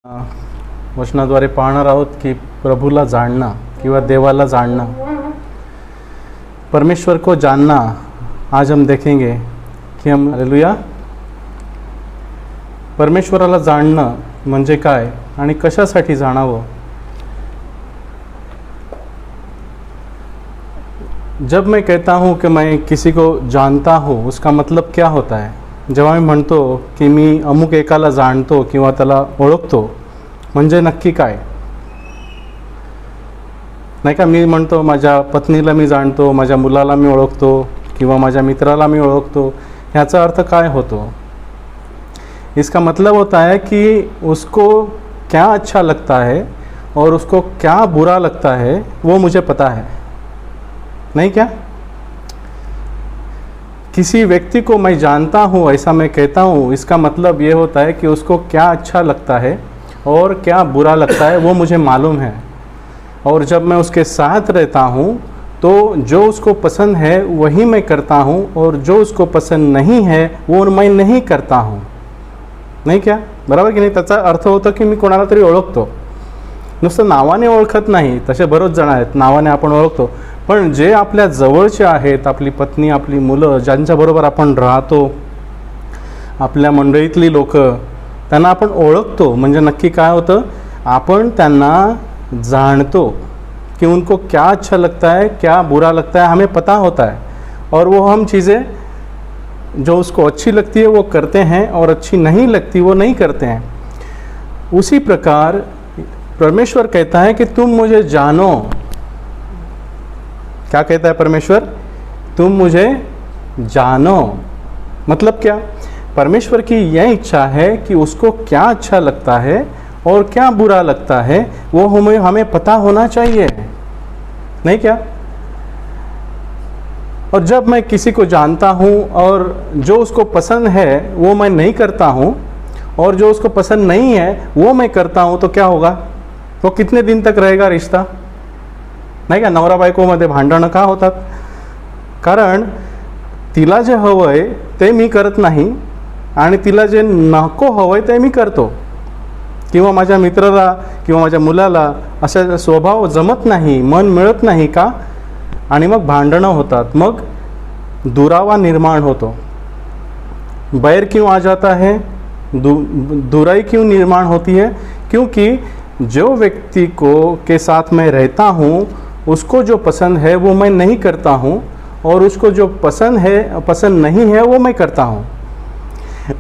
वचनाद्वारे पाहणार आहोत की प्रभूला जाणना किंवा देवाला जाणना, परमेश्वर को जानना। आज हम देखेंगे की हम हालेलुया परमेश्वराला जाणणं म्हणजे काय आणि कशासाठी जाणावं। जब मैं कहता हूँ कि मैं किसी को जानता हूँ, उसका मतलब क्या होता है। जेव्हा मी म्हणतो की मी अमुक एकाला जाणतो किंवा त्याला ओळखतो, म्हणजे नक्की काय। नाही का, मी म्हणतो माझ्या पत्नीला मी जाणतो, माझ्या मुलाला मी ओळखतो किंवा माझ्या मित्राला मी ओळखतो, ह्याचा अर्थ काय होतो। इसका मतलब होता है कि उसको क्या अच्छा लगता है और उसको क्या बुरा लगता है वो मुझे पता है, नहीं क्या। किसी व्यक्ति को मैं जानता हूँ, ऐसा मैं कहता हूँ, इसका मतलब ये होता है कि उसको क्या अच्छा लगता है और क्या बुरा लगता है वो मुझे मालूम है। और जब मैं उसके साथ रहता हूँ तो जो उसको पसंद है वही मैं करता हूँ और जो उसको पसंद नहीं है वो मैं नहीं करता हूँ, नाही क्या। बरोबर की नाही। त्याचा अर्थ होतो की मी कोणाला तरी ओळखतो, नुसतं नावाने ओळखत नाही, तसे बरेच जण आहेत नावाने आपण ओळखतो, पण जे आपल्या जवळचे आहेत, आपली पत्नी, आपली मुलं, ज्यांच्याबरोबर आपण राहतो, आपल्या मंडळीतली लोक, त्यांना आपण ओळखतो। म्हणजे नक्की काय होतं, आपण त्यांना जानतो कि उनको क्या अच्छा लगता है, क्या बुरा लगता है, हमें पता होता है। और वो हम चीज़ें जो उसको अच्छी लगती है वो करते हैं और अच्छी नहीं लगती वो नहीं करते हैं। उसी प्रकार परमेश्वर कहता है कि तुम मुझे जानो। क्या कहता है परमेश्वर, तुम मुझे जानो। मतलब क्या, परमेश्वर की यह इच्छा है कि उसको क्या अच्छा लगता है और क्या बुरा लगता है वो हमें पता होना चाहिए, नहीं क्या। और जब मैं किसी को जानता हूँ और जो उसको पसंद है वो मैं नहीं करता हूँ और जो उसको पसंद नहीं है वो मैं करता हूँ, तो क्या होगा, वो कितने दिन तक रहेगा रिश्ता, नाही का। नवरा बायकोमध्ये भांडणं का होतात, कारण तिला जे हवंय ते मी करत नाही आणि तिला जे नको हवंय ते मी करतो। किंवा माझ्या मित्राला किंवा माझ्या मुलाला असा स्वभाव जमत नाही, मन मिळत नाही का, आणि मग भांडणं होतात, मग दुरावा निर्माण होतो। बैर क्यों आ जाता है, दुराई क्यों निर्माण होती है, क्योंकि जो व्यक्ति को के साथ मैं रहता हूँ उसको जो पसंद है वो मैं नहीं करता हूँ और उसको जो पसंद नहीं है वो मैं करता हूँ।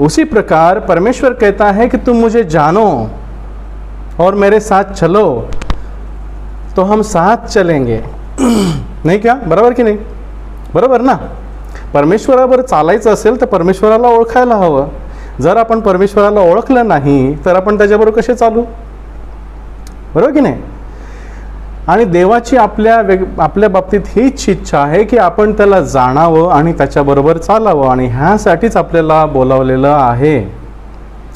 उसी प्रकार परमेश्वर कहता है कि तुम मुझे जानो और मेरे साथ चलो, तो हम साथ चलेंगे, नाही क्या। बरोबर की नाही, बरोबर ना। परमेश्वरावर चालायचं असेल तर परमेश्वराला ओळखायला हवं। जर आपण परमेश्वराला ओळखलं नाही तर आपण त्याच्याबरोबर कसे चालू, बरोबर की नाही। आणि देवाची आपल्या बाबतीत हीच इच्छा आहे की आपण त्याला जाणावं आणि त्याच्याबरोबर चालावं, आणि ह्यासाठीच आपल्याला बोलावलेलं आहे।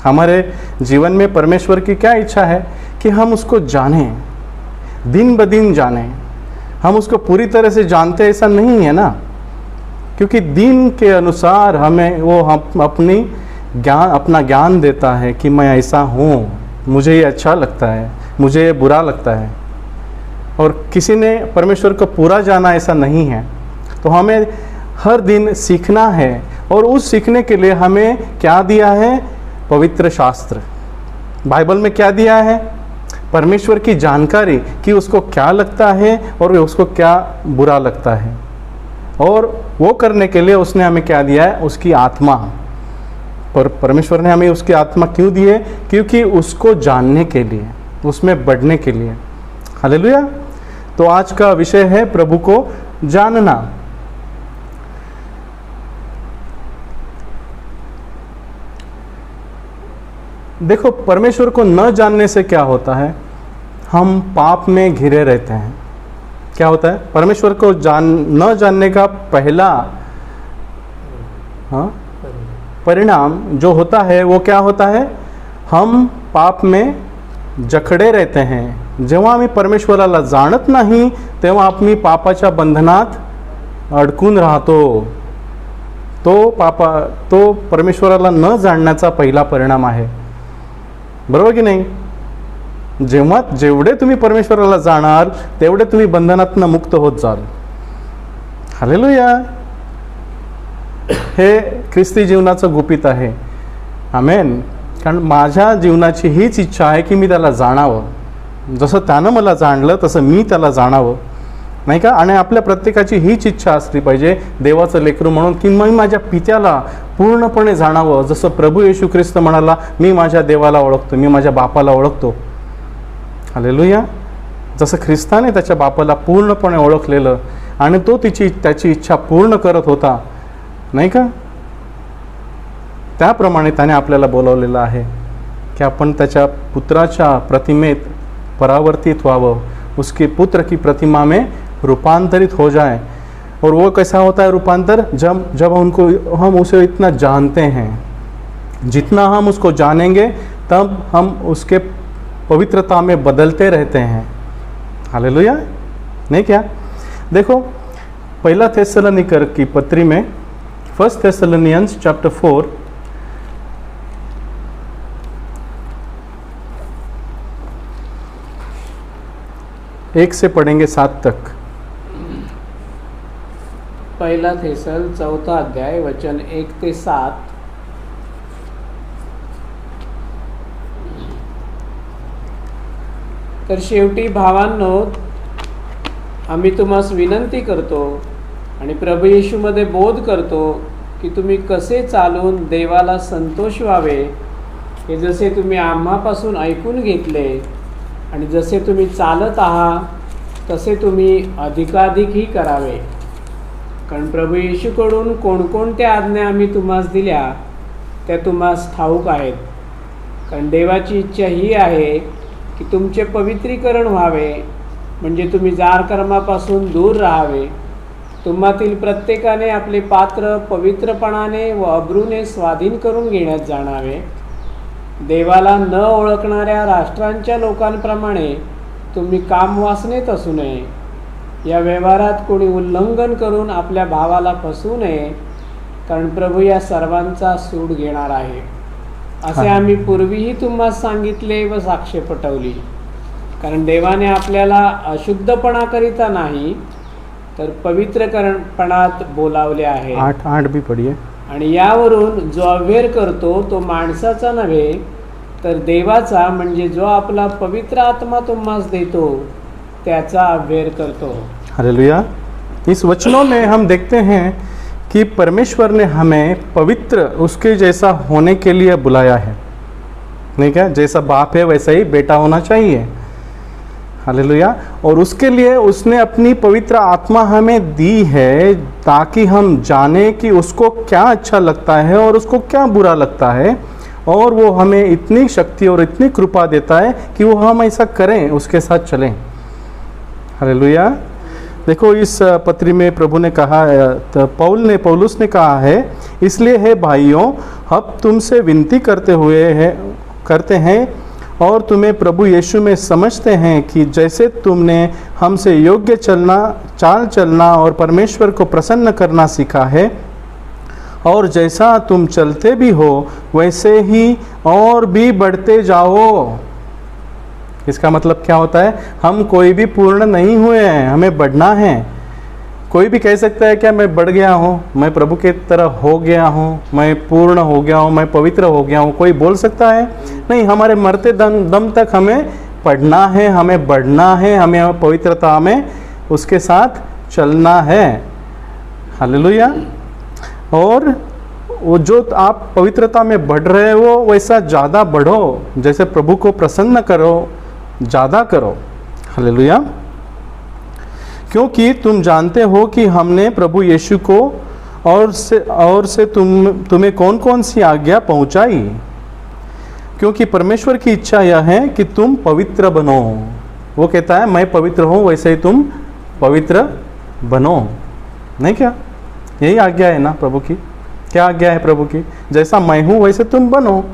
हमारे जीवन में परमेश्वर की क्या इच्छा है कि हम उसको जानें, दिन ब दिन जानें। हम उसको पूरी तरह से जानते ऐसा नहीं है ना, क्योंकि दिन के अनुसार हमें वो अपना ज्ञान देता है कि मैं ऐसा हूँ, मुझे ये अच्छा लगता है, मुझे ये बुरा लगता है। और किसी ने परमेश्वर को पूरा जाना ऐसा नहीं है। तो हमें हर दिन सीखना है, और उस सीखने के लिए हमें क्या दिया है, पवित्र शास्त्र, बाइबल में क्या दिया है, परमेश्वर की जानकारी कि उसको क्या लगता है और उसको क्या बुरा लगता है। और वो करने के लिए उसने हमें क्या दिया है, उसकी आत्मा। परमेश्वर ने हमें उसकी आत्मा क्यों दी है, क्योंकि उसको जानने के लिए, उसमें बढ़ने के लिए। हालेलुया। तो आज का विषय है प्रभु को जानना। देखो, परमेश्वर को न जानने से क्या होता है, हम पाप में घिरे रहते हैं। क्या होता है, परमेश्वर को न जानने का पहला परिणाम जो होता है वो क्या होता है, हम पाप में जखडे रहते हैं। जेव्हा आम्ही परमेश्वराला जाणत नाही तेव्हा आम्ही पापाच्या बंधनात अडकून राहतो। तो परमेश्वराला न जाणण्याचा पहिला परिणाम आहे, बरोबर की नाही। जेव्हा जेवढे तुम्ही परमेश्वराला जाणार तेवढे तुम्ही बंधनातनं मुक्त होत जाल. हालेलुया. हे ख्रिस्ती जीवनाचं गुपित आहे. आमेन. कारण माझ्या जीवनाची हीच इच्छा आहे की मी त्याला जाणावं. जसं त्यानं मला जाणलं तसं मी त्याला जाणावं, नाही का. आणि आपल्या प्रत्येकाची हीच इच्छा असली पाहिजे देवाचं लेकरू म्हणून की मी माझ्या पित्याला पूर्णपणे जाणावं. जसं प्रभू येशू ख्रिस्त म्हणाला, मी माझ्या देवाला ओळखतो, मी माझ्या बापाला ओळखतो. हालेलुया. जसं ख्रिस्ताने त्याच्या बापाला पूर्णपणे ओळखलेलं आणि तो त्याची इच्छा पूर्ण करत होता, नाही का. त्याप्रमाणे त्याने आपल्याला बोलावलेलं आहे कि अपन त्याच्या पुत्राच्या प्रतिमेत परावर्तित व्हावं, उसके पुत्र की प्रतिमा में रूपांतरित हो जाए. और वो कैसा होता है रूपांतर? जब हम उसे इतना जानते हैं, जितना हम उसको जानेंगे तब हम उसके पवित्रता में बदलते रहते हैं. हालेलुया. नहीं क्या? देखो पहला थेसलोनिकर की पत्री में, 1 थेसलोनियंस चैप्टर 4 1 से पढ़ेंगे 7 तक. पहिला थेसल 4 अध्याय वचन 1 ते 7. तर शेवटी भावांनो, आम्ही तुम्हास विनंती करतो आणि प्रभू येशूमध्ये बोध करतो की तुम्ही कसे चालून देवाला संतोष व्हावे, हे जसे तुम्ही आम्हापासून ऐकून घेतले आणि जसे तुम्ही चालत आहात तसे तुम्ही अधिकाधिकही करावे. कारण प्रभू येशूकडून कोणकोणत्या आज्ञा आम्ही तुम्हास दिल्या त्या तुम्हास ठाऊक आहेत. कारण देवाची इच्छा ही आहे की तुमचे पवित्रीकरण व्हावे, म्हणजे तुम्ही जार कर्मापासून दूर राहावे. तुम्हातील प्रत्येकाने आपले पात्र पवित्रपणाने व अब्रूने स्वाधीन करून घेण्यात जाणावे. देवाला न ओळखणाऱ्या राष्ट्रांच्या लोकांप्रमाणे तुम्ही कामवासनेत असू नये. या व्यवहारात कोणी उल्लंघन करून आपल्या भावाला फसवू नये, कारण प्रभू या सर्वांचा सूड घेणार आहे. असे आम्ही पूर्वीही तुम्हाला सांगितले व साक्ष पटवली. कारण देवाने आपल्याला अशुद्धपणाकरिता नाही तर पवित्रपणात बोलावले आहे. 8 भी पढ़िए. आणि यावरून जो अव्हेर करतो तो माणसाचा नव्हे तर देवाचा, म्हणजे जो आपला पवित्र आत्मा तुम्हास देतो त्याचा अव्हेर करतो. हालेलुया. इस वचनों में हम देखते हैं कि परमेश्वर ने हमें पवित्र उसके जैसा होने के लिए बुलाया है, नहीं क्या. जैसा बाप है वैसा ही बेटा होना चाहिए. हालेलुया. और उसके लिए उसने अपनी पवित्र आत्मा हमें दी है ताकि हम जाने कि उसको क्या अच्छा लगता है और उसको क्या बुरा लगता है. और वो हमें इतनी शक्ति और इतनी कृपा देता है कि वो हम ऐसा करें, उसके साथ चलें. हालेलुया. देखो इस पत्री में प्रभु ने कहा, तो पौलुस ने कहा है, इसलिए है भाइयों, अब तुमसे विनती करते हैं और तुम्हें प्रभु यीशु में समझते हैं कि जैसे तुमने हमसे योग्य चाल चलना और परमेश्वर को प्रसन्न करना सीखा है, और जैसा तुम चलते भी हो वैसे ही और भी बढ़ते जाओ. इसका मतलब क्या होता है? हम कोई भी पूर्ण नहीं हुए हैं, हमें बढ़ना है. कोई भी कह सकता है क्या मैं बढ़ गया हूँ, मैं प्रभु के तरह हो गया हूँ, मैं पूर्ण हो गया हूँ, मैं पवित्र हो गया हूँ? कोई बोल सकता है? नहीं. हमारे मरते दम तक हमें पढ़ना है, हमें बढ़ना है, हमें पवित्रता में उसके साथ चलना है. हालेलुया. और वो जो आप पवित्रता में बढ़ रहे हो वैसा ज़्यादा बढ़ो, जैसे प्रभु को प्रसन्न करो, ज़्यादा करो. हालेलुया. क्योंकि तुम जानते हो कि हमने प्रभु यीशु को और से तुम्हें कौन कौन सी आज्ञा पहुंचाई. क्योंकि परमेश्वर की इच्छा यह है कि तुम पवित्र बनो. वो कहता है मैं पवित्र हूँ वैसे ही तुम पवित्र बनो, नहीं क्या. यही आज्ञा है ना प्रभु की. क्या आज्ञा है प्रभु की? जैसा मैं हूँ वैसे तुम बनो.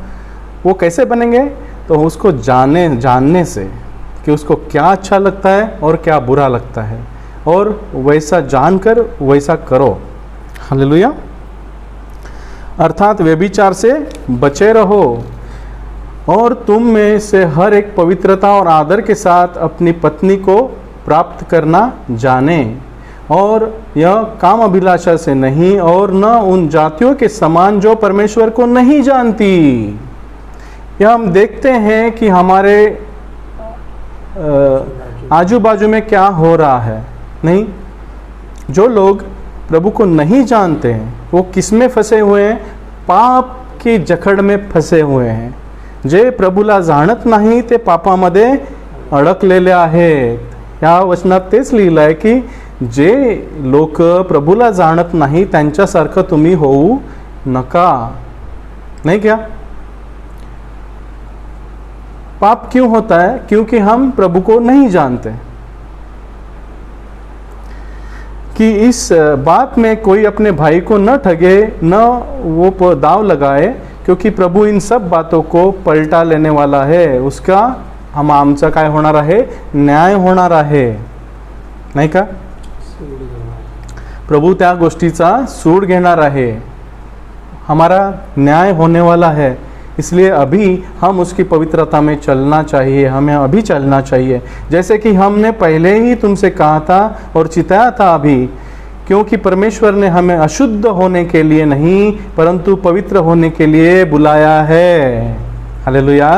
वो कैसे बनेंगे? तो उसको जानने से कि उसको क्या अच्छा लगता है और क्या बुरा लगता है, और वैसा जानकर वैसा करो. हालेलुया. अर्थात व्यभिचार से बचे रहो. और तुम में से हर एक पवित्रता और आदर के साथ अपनी पत्नी को प्राप्त करना जाने, और यह काम अभिलाषा से नहीं और न उन जातियों के समान जो परमेश्वर को नहीं जानती। यह हम देखते हैं कि हमारे आजू बाजू में क्या हो रहा है। नहीं, जो लोग प्रभु को नहीं जानते हैं वो किस में फंसे हुए हैं? पाप की जखड़ में फंसे हुए हैं। जे प्रभूला जाणत नाही ते पापामध्ये अडकलेले आहेत। या वचनात तेच लिहिलं आहे की जे लोक प्रभूला जाणत नाही त्यांच्यासारखं तुम्ही होऊ नका, नहीं क्या? पाप क्यों होता है? क्योंकि हम प्रभु को नहीं जानते। कि इस बात में कोई अपने भाई को न ठगे, न वो दाव लगाए, क्योंकि प्रभु इन सब बातों को पलटा लेने वाला है। उसका आमचा काय होणार आहे? न्याय होणार आहे, नाही का? प्रभु त्या गोष्टीचा सूड घेणार आहे, हमारा न्याय होने वाला है। इसलिए अभी हम उसकी पवित्रता में चलना चाहिए, हमें अभी चलना चाहिए, जैसे कि हमने पहले ही तुमसे कहा था और चिताया था अभी, क्योंकि परमेश्वर ने हमें अशुद्ध होने के लिए नहीं परंतु पवित्र होने के लिए बुलाया है। हालेलुया।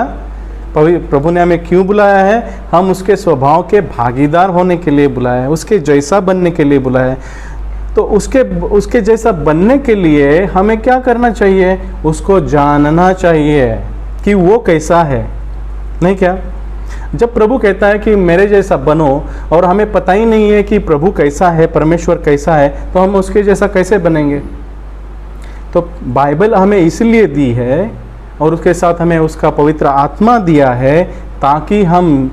प्रभु ने हमें क्यों बुलाया है? हम उसके स्वभाव के भागीदार होने के लिए बुलाया है, उसके जैसा बनने के लिए बुलाया है। तो उसके जैसा बनने के लिए हमें क्या करना चाहिए? उसको जानना चाहिए कि वो कैसा है, नहीं क्या? जब प्रभु कहता है कि मेरे जैसा बनो और हमें पता ही नहीं है कि प्रभु कैसा है, परमेश्वर कैसा है, तो हम उसके जैसा कैसे बनेंगे? तो बाइबल हमें इसलिए दी है और उसके साथ हमें उसका पवित्र आत्मा दिया है ताकि हम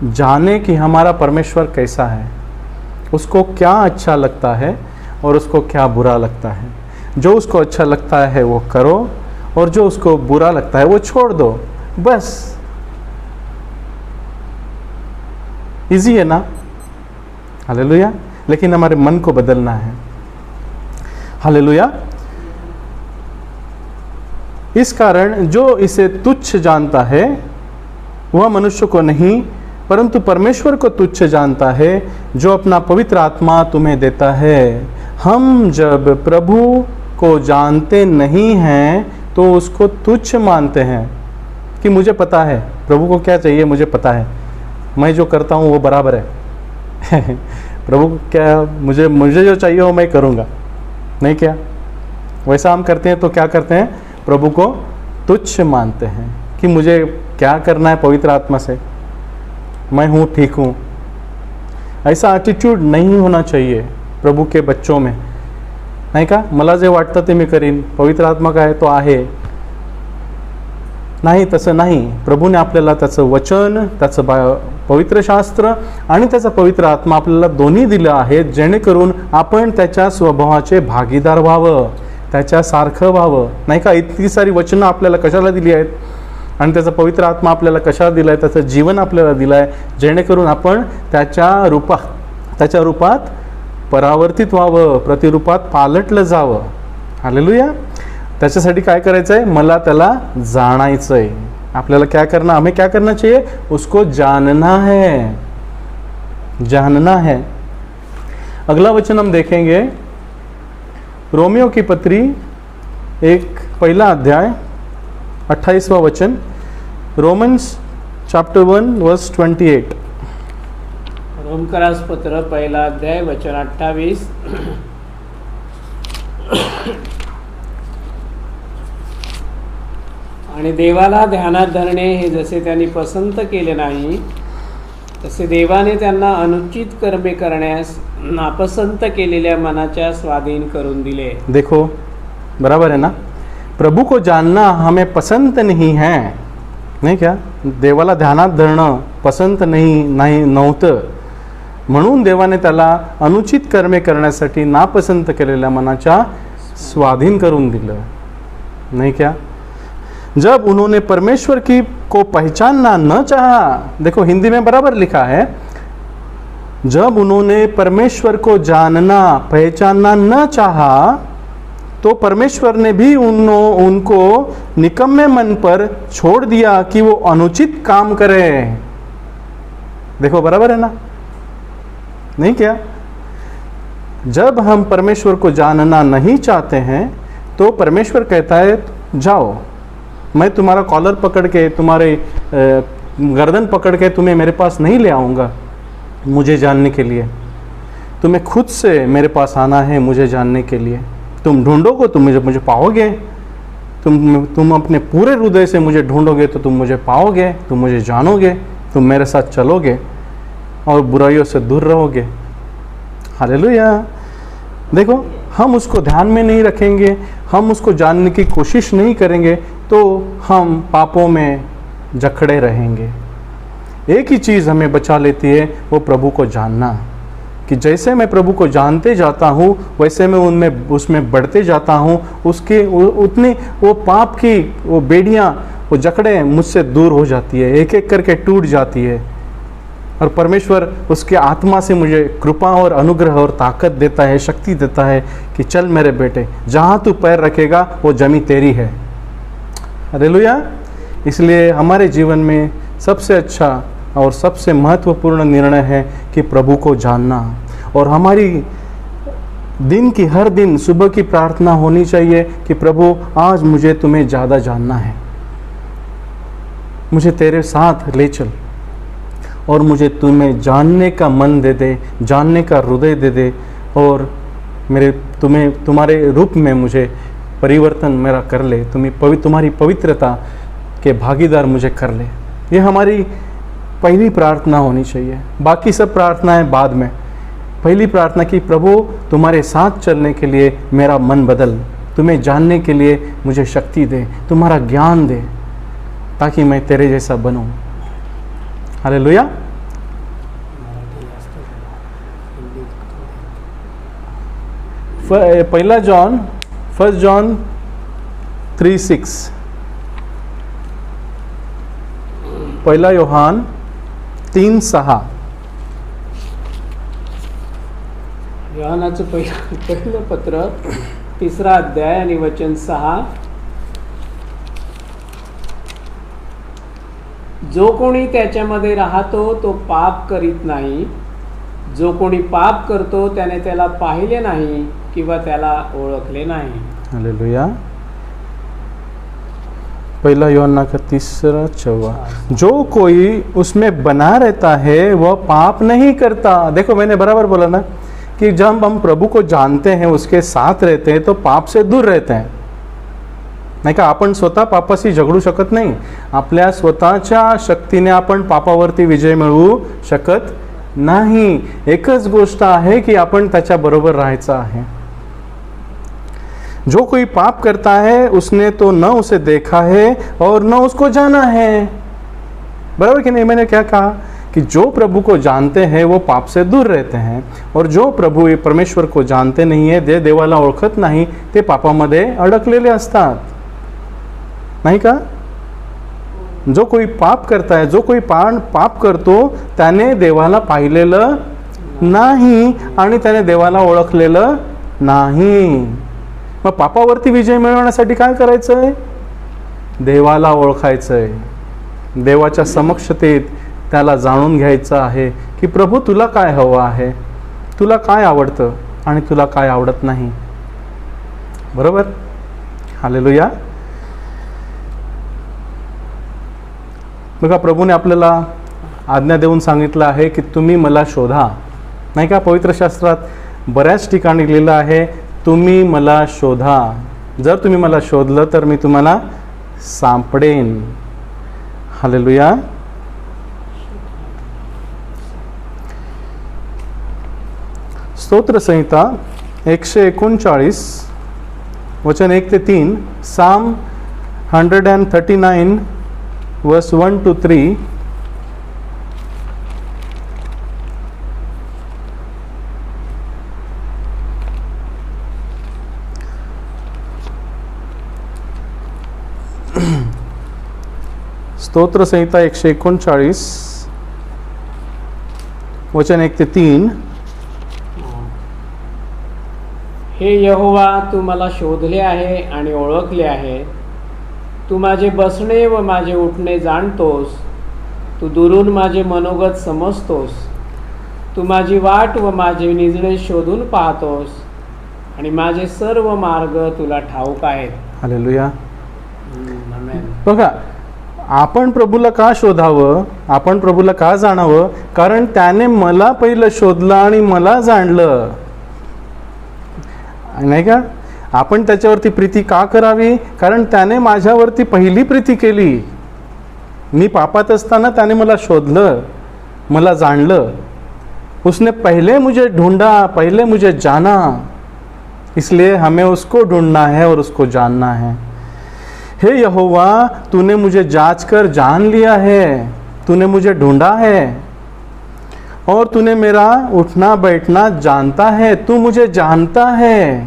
जाने कि हमारा परमेश्वर कैसा है, उसको क्या अच्छा लगता है और उसको क्या बुरा लगता है। जो उसको अच्छा लगता है वो करो और जो उसको बुरा लगता है वो छोड़ दो, बस। इजी है ना? हालेलुया। लेकिन हमारे मन को बदलना है। हालेलुया। इस कारण जो इसे तुच्छ जानता है वह मनुष्य को नहीं परंतु परमेश्वर को तुच्छ जानता है, जो अपना पवित्र आत्मा तुम्हें देता है। हम जब प्रभु को जानते नहीं हैं तो उसको तुच्छ मानते हैं कि मुझे पता है प्रभु को क्या चाहिए, मुझे पता है, मैं जो करता हूँ वो बराबर है। प्रभु क्या मुझे जो चाहिए वो मैं करूँगा, नहीं क्या? वैसा हम करते हैं तो क्या करते हैं? प्रभु को तुच्छ मानते हैं कि मुझे क्या करना है पवित्र आत्मा से, मैं हूँ, ठीक हूँ। ऐसा एटीट्यूड नहीं होना चाहिए प्रभु के बच्चों में, नाही का? मला जे वाटतं ते मी करीन, पवित्र आत्मा काय तो आहे, नाही, तसं नाही। प्रभूने आपल्याला त्याचं वचन, त्याचं पवित्र शास्त्र आणि त्याचा पवित्र आत्मा आपल्याला दोन्ही दिलं आहे, जेणेकरून आपण त्याच्या स्वभावाचे भागीदार व्हावं, त्याच्यासारखं व्हावं, नाही का? इतकी सारी वचनं आपल्याला कशाला दिली आहेत आणि त्याचा पवित्र आत्मा आपल्याला कशाला दिला आहे, त्याचं जीवन आपल्याला दिलं आहे, जेणेकरून आपण त्याच्या रूपात परावर्तित व्हावं, प्रतिरूपात पालटलं जावं। हालेलुया। त्याच्यासाठी काय करायचं आहे? मला त्याला जाणायचं आहे। आपल्याला क्या करना, हमें क्या करना चाहिए? उसको जानना है, जानना है। अगला वचन हम देखेंगे रोमियो की पत्री 1 अध्याय 28वां वचन, रोमन्स चैप्टर 1 वर्स 28। रोमकरास पत्र 1 अध्याय वचन 28। आणि देवाला ध्यानात धरणे हे जसे त्यांनी पसंत केले नाही तसे देवाने त्यांना अनुचित कर्मे करण्यास नापसंत केलेल्या मनाच्या स्वाधीन करून दिले। देखो, बराबर है ना? प्रभु को जानना हमें पसंद नहीं है, नहीं क्या? देवाला ध्यानात धरणं पसंत नव्हतं, म्हणून देवाने त्याला अनुचित कर्मे करण्यासाठी नापसंत केलेल्या मनाच्या स्वाधीन करून दिलं, नहीं क्या? जब उन्होंने परमेश्वर को पहचानना न चाहा, देखो हिंदी में बराबर लिखा है, जब उन्होंने परमेश्वर को जानना पहचानना न चाहा तो परमेश्वर ने भी उनको निकम्मे मन पर छोड़ दिया कि वो अनुचित काम करे। देखो बराबर है ना, नहीं क्या? जब हम परमेश्वर को जानना नहीं चाहते हैं तो परमेश्वर कहता है जाओ, मैं तुम्हारा कॉलर पकड़ के, तुम्हारे गर्दन पकड़ के तुम्हें मेरे पास नहीं ले आऊँगा मुझे जानने के लिए। तुम्हें खुद से मेरे पास आना है मुझे जानने के लिए। तुम ढूंढोगे तो मुझे पाओगे। तुम अपने पूरे हृदय से मुझे ढूंढोगे तो तुम मुझे पाओगे, तुम मुझे जानोगे, तुम मेरे साथ चलोगे और बुराइयों से दूर रहोगे। हालेलुया। देखो, हम उसको ध्यान में नहीं रखेंगे, हम उसको जानने की कोशिश नहीं करेंगे तो हम पापों में जकड़े रहेंगे। एक ही चीज़ हमें बचा लेती है, वो प्रभु को जानना, कि जैसे मैं प्रभु को जानते जाता हूँ वैसे मैं उसमें बढ़ते जाता हूँ। उसके उतनी वो पाप की वो बेड़ियाँ, वो जकड़ें मुझसे दूर हो जाती है, एक एक करके टूट जाती है। और परमेश्वर उसके आत्मा से मुझे कृपा और अनुग्रह और ताकत देता है, शक्ति देता है कि चल मेरे बेटे, जहाँ तू पैर रखेगा वो जमी तेरी है। हालेलुया। इसलिए हमारे जीवन में सबसे अच्छा और सबसे महत्वपूर्ण निर्णय है कि प्रभु को जानना। और हमारी दिन की हर दिन सुबह की प्रार्थना होनी चाहिए कि प्रभु आज मुझे तुम्हें ज़्यादा जानना है, मुझे तेरे साथ ले चल और मुझे तुम्हें जानने का मन दे दे, जानने का हृदय दे दे और तुम्हारे रूप में मुझे परिवर्तन मेरा कर ले, तुम्हारी पवित्रता के भागीदार मुझे कर ले। ये हमारी पहली प्रार्थना होनी चाहिए। बाकी सब प्रार्थनाएं बाद में। पहली प्रार्थना कि प्रभु तुम्हारे साथ चलने के लिए मेरा मन बदल, तुम्हें जानने के लिए मुझे शक्ति दे, तुम्हारा ज्ञान दे, ताकि मैं तेरे जैसा बनूं। हालेलुया। पहला जॉन 1 जॉन 3:6, पहला योहान 3:6। योहानाचं पहिलं पत्र 3रा अध्याय आणि वचन 6। जो कोणी त्याच्यामध्ये राहतो तो पाप करीत नाही, जो कोणी पाप करतो त्याने त्याला पाहिले नाही किंवा त्याला ओळखले नाही। हालेलुया। पहला यूहन्ना का 3:4, जो कोई उसमें बना रहता है वह पाप नहीं करता। देखो मैंने बराबर बोला ना कि जब हम प्रभु को जानते हैं, उसके साथ रहते हैं तो पाप से दूर रहते हैं। नाही का? आपण स्वतः पापाशी झगडू शकत नाही, आपल्या स्वतःच्या शक्तीने आपण पापावरती विजय मिळवू शकत नाही। एकच गोष्ट आहे की आपण त्याच्या बरोबर राहायचं आहे। जो कोई पाप करता है उसने तो न उसे देखा है और न उसको जाना है। बराबर कि नहीं? मैंने क्या कहा कि जो प्रभु को जानते हैं वो पाप से दूर रहते हैं, और जो प्रभु परमेश्वर को जानते नहीं है, जे देवाला ओळखत नाही, ते पापामध्ये अडकलेले असतात, नाही का? जो कोई पाप करता है, जो कोई पाप करतो त्याने देवाला पाहिलेलं नाही आणि त्याने देवाला ओळखलेलं नाही। मग पापावरती विजय मिळवण्यासाठी काय करायचंय? देवाला ओळखायचंय, देवाच्या समक्षतेत त्याला जाणून घ्यायचं आहे की प्रभू तुला काय हवं आहे, तुला काय आवडतं आणि तुला काय आवडत नाही। बरोबर? हालेलुया। बघा, प्रभूने आपल्याला आज्ञा देऊन सांगितलं आहे की तुम्ही मला शोधा, नाही का? पवित्र शास्त्रात बऱ्याच ठिकाणी लिहिलं आहे तुम्ही मला शोधा, जर तुम्ही मला शोधलं तर मी तुम्हाला सापडेन। हालेलुया। स्तोत्र संहिता 139 वचन 1 ते 3, साम 139 वर्स 1 to 3। स्तोत्र संहिता 139 वचन 1 ते 3। हे यहोवा, तू मला शोधले आहे आणि ओळखले आहे. तू माझे बसणे व माझे उठणे जाणतोस. तू दुरून माझे मनोगत समजतोस. तू माझी वाट व माझे निजणे शोधून पाहतोस आणि माझे सर्व मार्ग तुला ठाऊक आहेत. हालेलुया. आमेन. बघा, आपण प्रभूला का शोधावं, आपण प्रभूला का जाणावं? कारण त्याने मला पहिलं शोधलं आणि मला जाणलं, नाही का? आपण त्याच्यावरती प्रीती का करावी? कारण त्याने माझ्यावरती पहिली प्रीती केली. मी पापात असताना त्याने मला शोधलं, मला जाणलं. उसने पहले मुझे ढूंढा, पहले मुझे जाना. इसलिए हमें उसको ढूंढना है और उसको जानना है. हे यहोवा, तूने मुझे जांच कर जान लिया है, तूने मुझे ढूंढा है और तूने मेरा उठना बैठना जानता है. तू मुझे जानता है.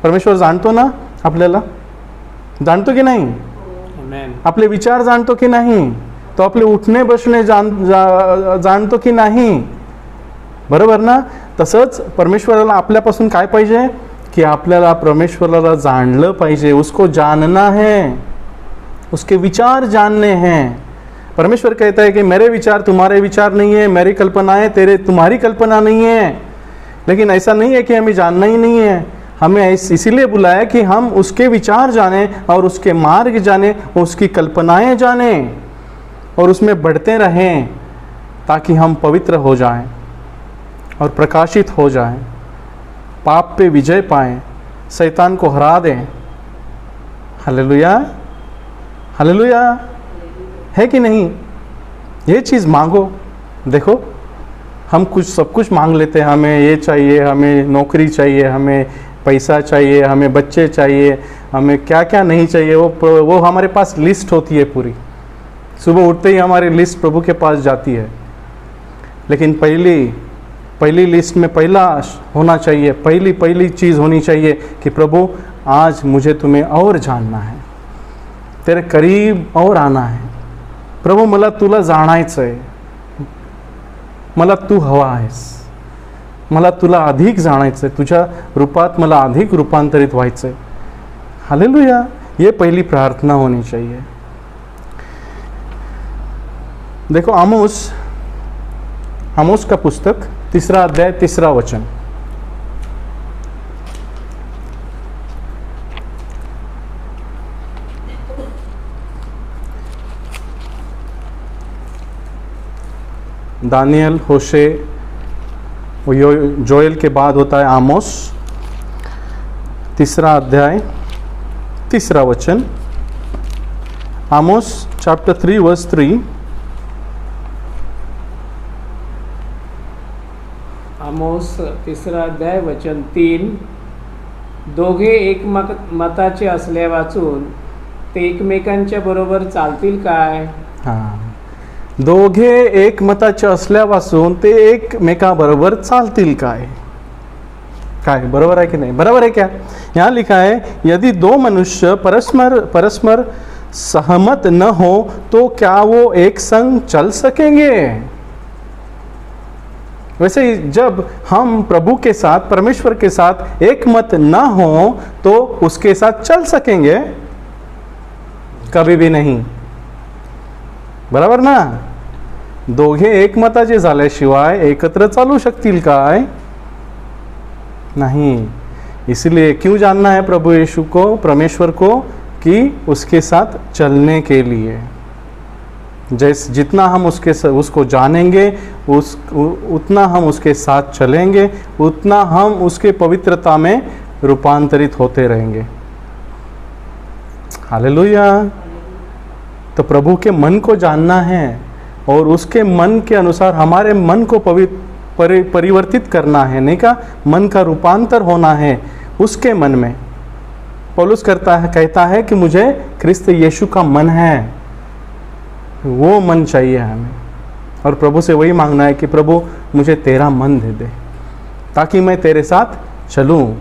परमेश्वर जाणतो ना आपल्याला? जाणतो की नाही? आमेन. आपले विचार जाणतो की नाही? तो आपले उठणे बसणे जाणतो की नाही? बरोबर ना? तसंच परमेश्वराला आपल्यापासून काय पाहिजे? कि आपल्याला परमेश्वराला जाणलं पाहिजे. उसको जानना है, उसके विचार जानने हैं. परमेश्वर कहता है कि मेरे विचार तुम्हारे विचार नहीं है, मेरी कल्पनाएं तुम्हारी कल्पना नहीं है. लेकिन ऐसा नहीं है कि हमें जानना ही नहीं है. हमें इसीलिए बुलाया कि हम उसके विचार जाने और उसके मार्ग जाने, उसकी कल्पनाएं जाने और उसमें बढ़ते रहें, ताकि हम पवित्र हो जाएं और प्रकाशित हो जाएं, पाप पे विजय पाएं, शैतान को हरा दें. Hallelujah, hallelujah. है कि नहीं? ये चीज़ मांगो. देखो, हम सब कुछ मांग लेते हैं. हमें ये चाहिए, हमें नौकरी चाहिए, हमें पैसा चाहिए, हमें बच्चे चाहिए, हमें क्या क्या नहीं चाहिए. वो हमारे पास लिस्ट होती है पूरी. सुबह उठते ही हमारी लिस्ट प्रभु के पास जाती है. लेकिन पहली लिस्ट में पहला होना चाहिए, पहली चीज़ होनी चाहिए कि प्रभु, आज मुझे तुम्हें और जानना है, तेरे करीब और आना है. प्रभू, मला तुला जाणायचं आहे, मला तू हवा आहेस, मला तुला अधिक जाणायचं आहे, तुझ्या रूपात मला अधिक रूपांतरित व्हायचं आहे. हालेलुया. ये पहली प्रार्थना होनी चाहिए. देखो, आमोस का पुस्तक 3 अध्याय 3 वचन. दानियल, होशे, जोएल के बाद होता है आमोस. 3 अध्याय 3 वचन. आमोस चैप्टर 3 वर्स 3. आमोस 3 अध्याय वचन 3. दोघे एकमताचे असल्या वाचून ते एकमेकांच्या बरोबर चालतील काय? हां, दोघे एकमताचे असल्यापासून ते एकमेकाबरोबर चालतील काय? काय बरोबर है कि नहीं? बराबर है क्या? यहाँ लिखा है, यदि 2 मनुष्य परस्पर सहमत न हो तो क्या वो एक संग चल सकेंगे? वैसे ही जब हम प्रभु के साथ, परमेश्वर के साथ एक मत न हो तो उसके साथ चल सकेंगे? कभी भी नहीं. बराबर ना? दोघे एकमताचे झाल्याशिवाय एकत्र चालू शकतील काय? नहीं. इसलिए क्यों जानना है प्रभु यीशु को, परमेश्वर को? कि उसके साथ चलने के लिए. जितना हम उसको जानेंगे, उतना हम उसके साथ चलेंगे, उतना हम उसके पवित्रता में रूपांतरित होते रहेंगे. हालेलुया. तो प्रभु के मन को जानना है और उसके मन के अनुसार हमारे मन को परिवर्तित करना है, नहीं का? मन का रूपांतर होना है उसके मन में. पौलुस कहता है कि मुझे क्रिस्त यीशु का मन है, वो मन चाहिए हमें. और प्रभु से वही मांगना है कि प्रभु, मुझे तेरा मन दे दे, ताकि मैं तेरे साथ चलूं.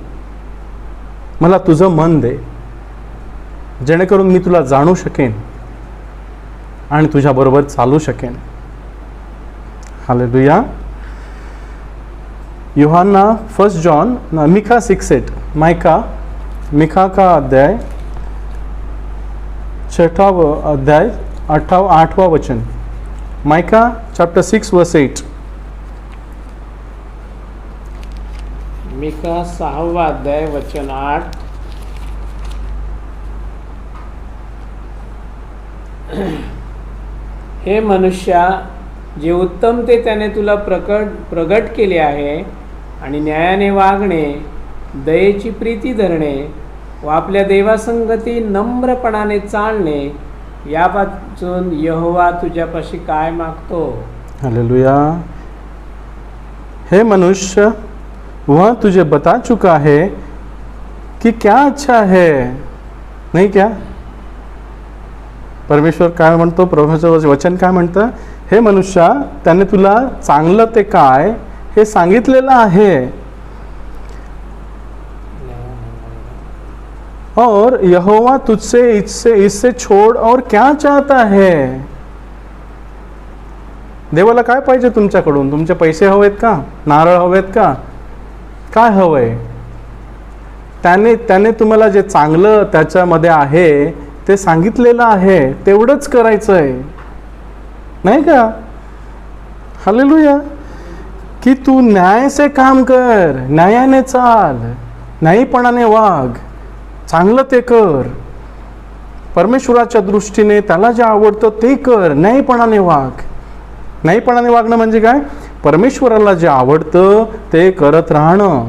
मला तुझं मन दे, जेणेकरून मी तुला जाणू शकेन आणि तुझ्याबरोबर चालू शकेन. हालेलुया. यूहन्ना 1 जॉन मिका 6:8 मिका का अध्याय 6वां अध्याय 8वां वचन माइका चैप्टर 6 वर्स 8 मिका 6वा अध्याय वचन 8. हे मनुष्या, जे उत्तम ते त्याने तुला प्रगट केले आहे आणि न्यायाने वागणे, दयेची प्रीती धरणे व आपल्या देवासंगती नम्रपणाने चालणे, यापासून यहोवा तुझ्यापाशी काय मागतो. हालेलुया. हे मनुष्य, वह तुझे बता चुका है कि क्या अच्छा है, नहीं क्या. परमेश्वर काय म्हणतो, प्रभूचं वचन काय म्हणतं, हे मनुष्या, त्याने तुला चांगलं ते काय हे सांगितलेलं आहे. और यहोवा तुझसे इससे छोड़ और क्या चाहता है. देवाला काय पाहिजे तुमच्याकडून. तुमचे पैसे हवेत का, नारळ हवेत का, काय हवंय. त्याने तुम्हाला जे चांगलं त्याच्यामध्ये आहे ते सांगितलेलं आहे, तेवढंच करायचं आहे, नाही का. हालेलुया. की तू न्याय से काम कर, न्यायाने चाल, न्यायीपणाने वाग, चांगलं ते कर. परमेश्वराच्या दृष्टीने त्याला जे आवडतं ते कर, न्यायीपणाने वाग. न्यायीपणाने वागणं म्हणजे काय, परमेश्वराला जे आवडतं ते करत राहणं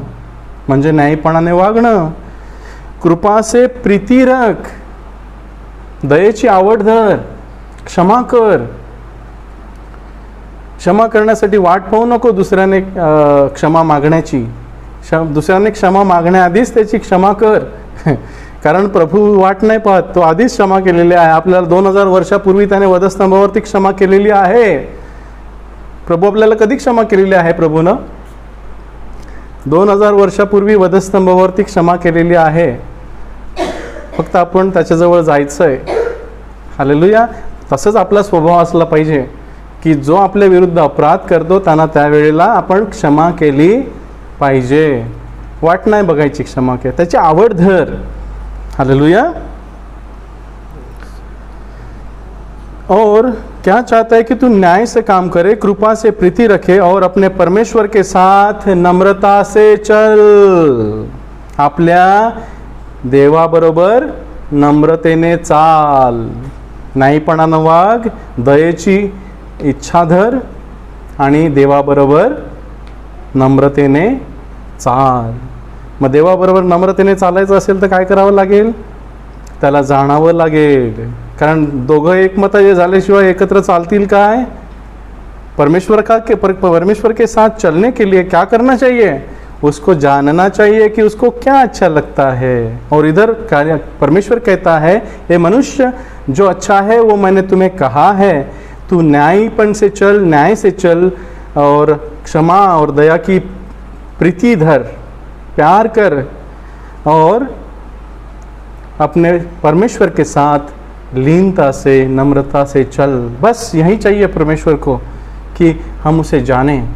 म्हणजे न्यायीपणाने वागणं. कृपा से प्रीती रख, दयेची आवड धर, क्षमा कर. क्षमा करण्यासाठी वाट पाहू नको दुसऱ्याने क्षमा मागण्याची. दुसऱ्याने क्षमा मागण्याआधीच त्याची क्षमा कर. कारण प्रभू वाट नाही पाहत, तो आधीच क्षमा केलेली आहे. आपल्याला 2000 वर्षापूर्वी त्याने वधस्तंभावरती क्षमा केलेली आहे. प्रभू आपल्याला कधी क्षमा केलेली आहे. प्रभूनं 2000 वर्षापूर्वी वधस्तंभावरती क्षमा केलेली आहे. फक्त आपण त्याच्याजवळ जायचं आहे. हालेलुया. तसंच आपला स्वभाव असला पाहिजे की जो आपल्या विरुद्ध अपराध करतो त्यांना त्यावेळेला आपण क्षमा केली पाहिजे. वाट नाही बघायची, क्षमा केली, त्याची आवड धर. हालेलुया. और क्या चाहता है कि तू न्याय से काम करे, कृपा से प्रीति रखे और अपने परमेश्वर के साथ नम्रता से चल. आपल्या देवाबरोबर नम्रतेने चाल, न्यायीपणानं वाग, दयेची इच्छा धर आणि देवाबरोबर नम्रतेने चाल. मग देवाबरोबर नम्रतेने चालायचं असेल तर काय करावं लागेल, त्याला जाणावं लागेल. कारण दोघं एकमताचे झाल्याशिवाय एकत्र चालतील काय. परमेश्वर के साथ चलने के लिए क्या करना चाहिए, उसको जानना चाहिए कि उसको क्या अच्छा लगता है. और इधर परमेश्वर कहता है, ये मनुष्य, जो अच्छा है वो मैंने तुम्हें कहा है, तू न्यायपन से चल, न्याय से चल और क्षमा और दया की प्रीति धर, प्यार कर और अपने परमेश्वर के साथ लीनता से, नम्रता से चल. बस यही चाहिए परमेश्वर को कि हम उसे जानें.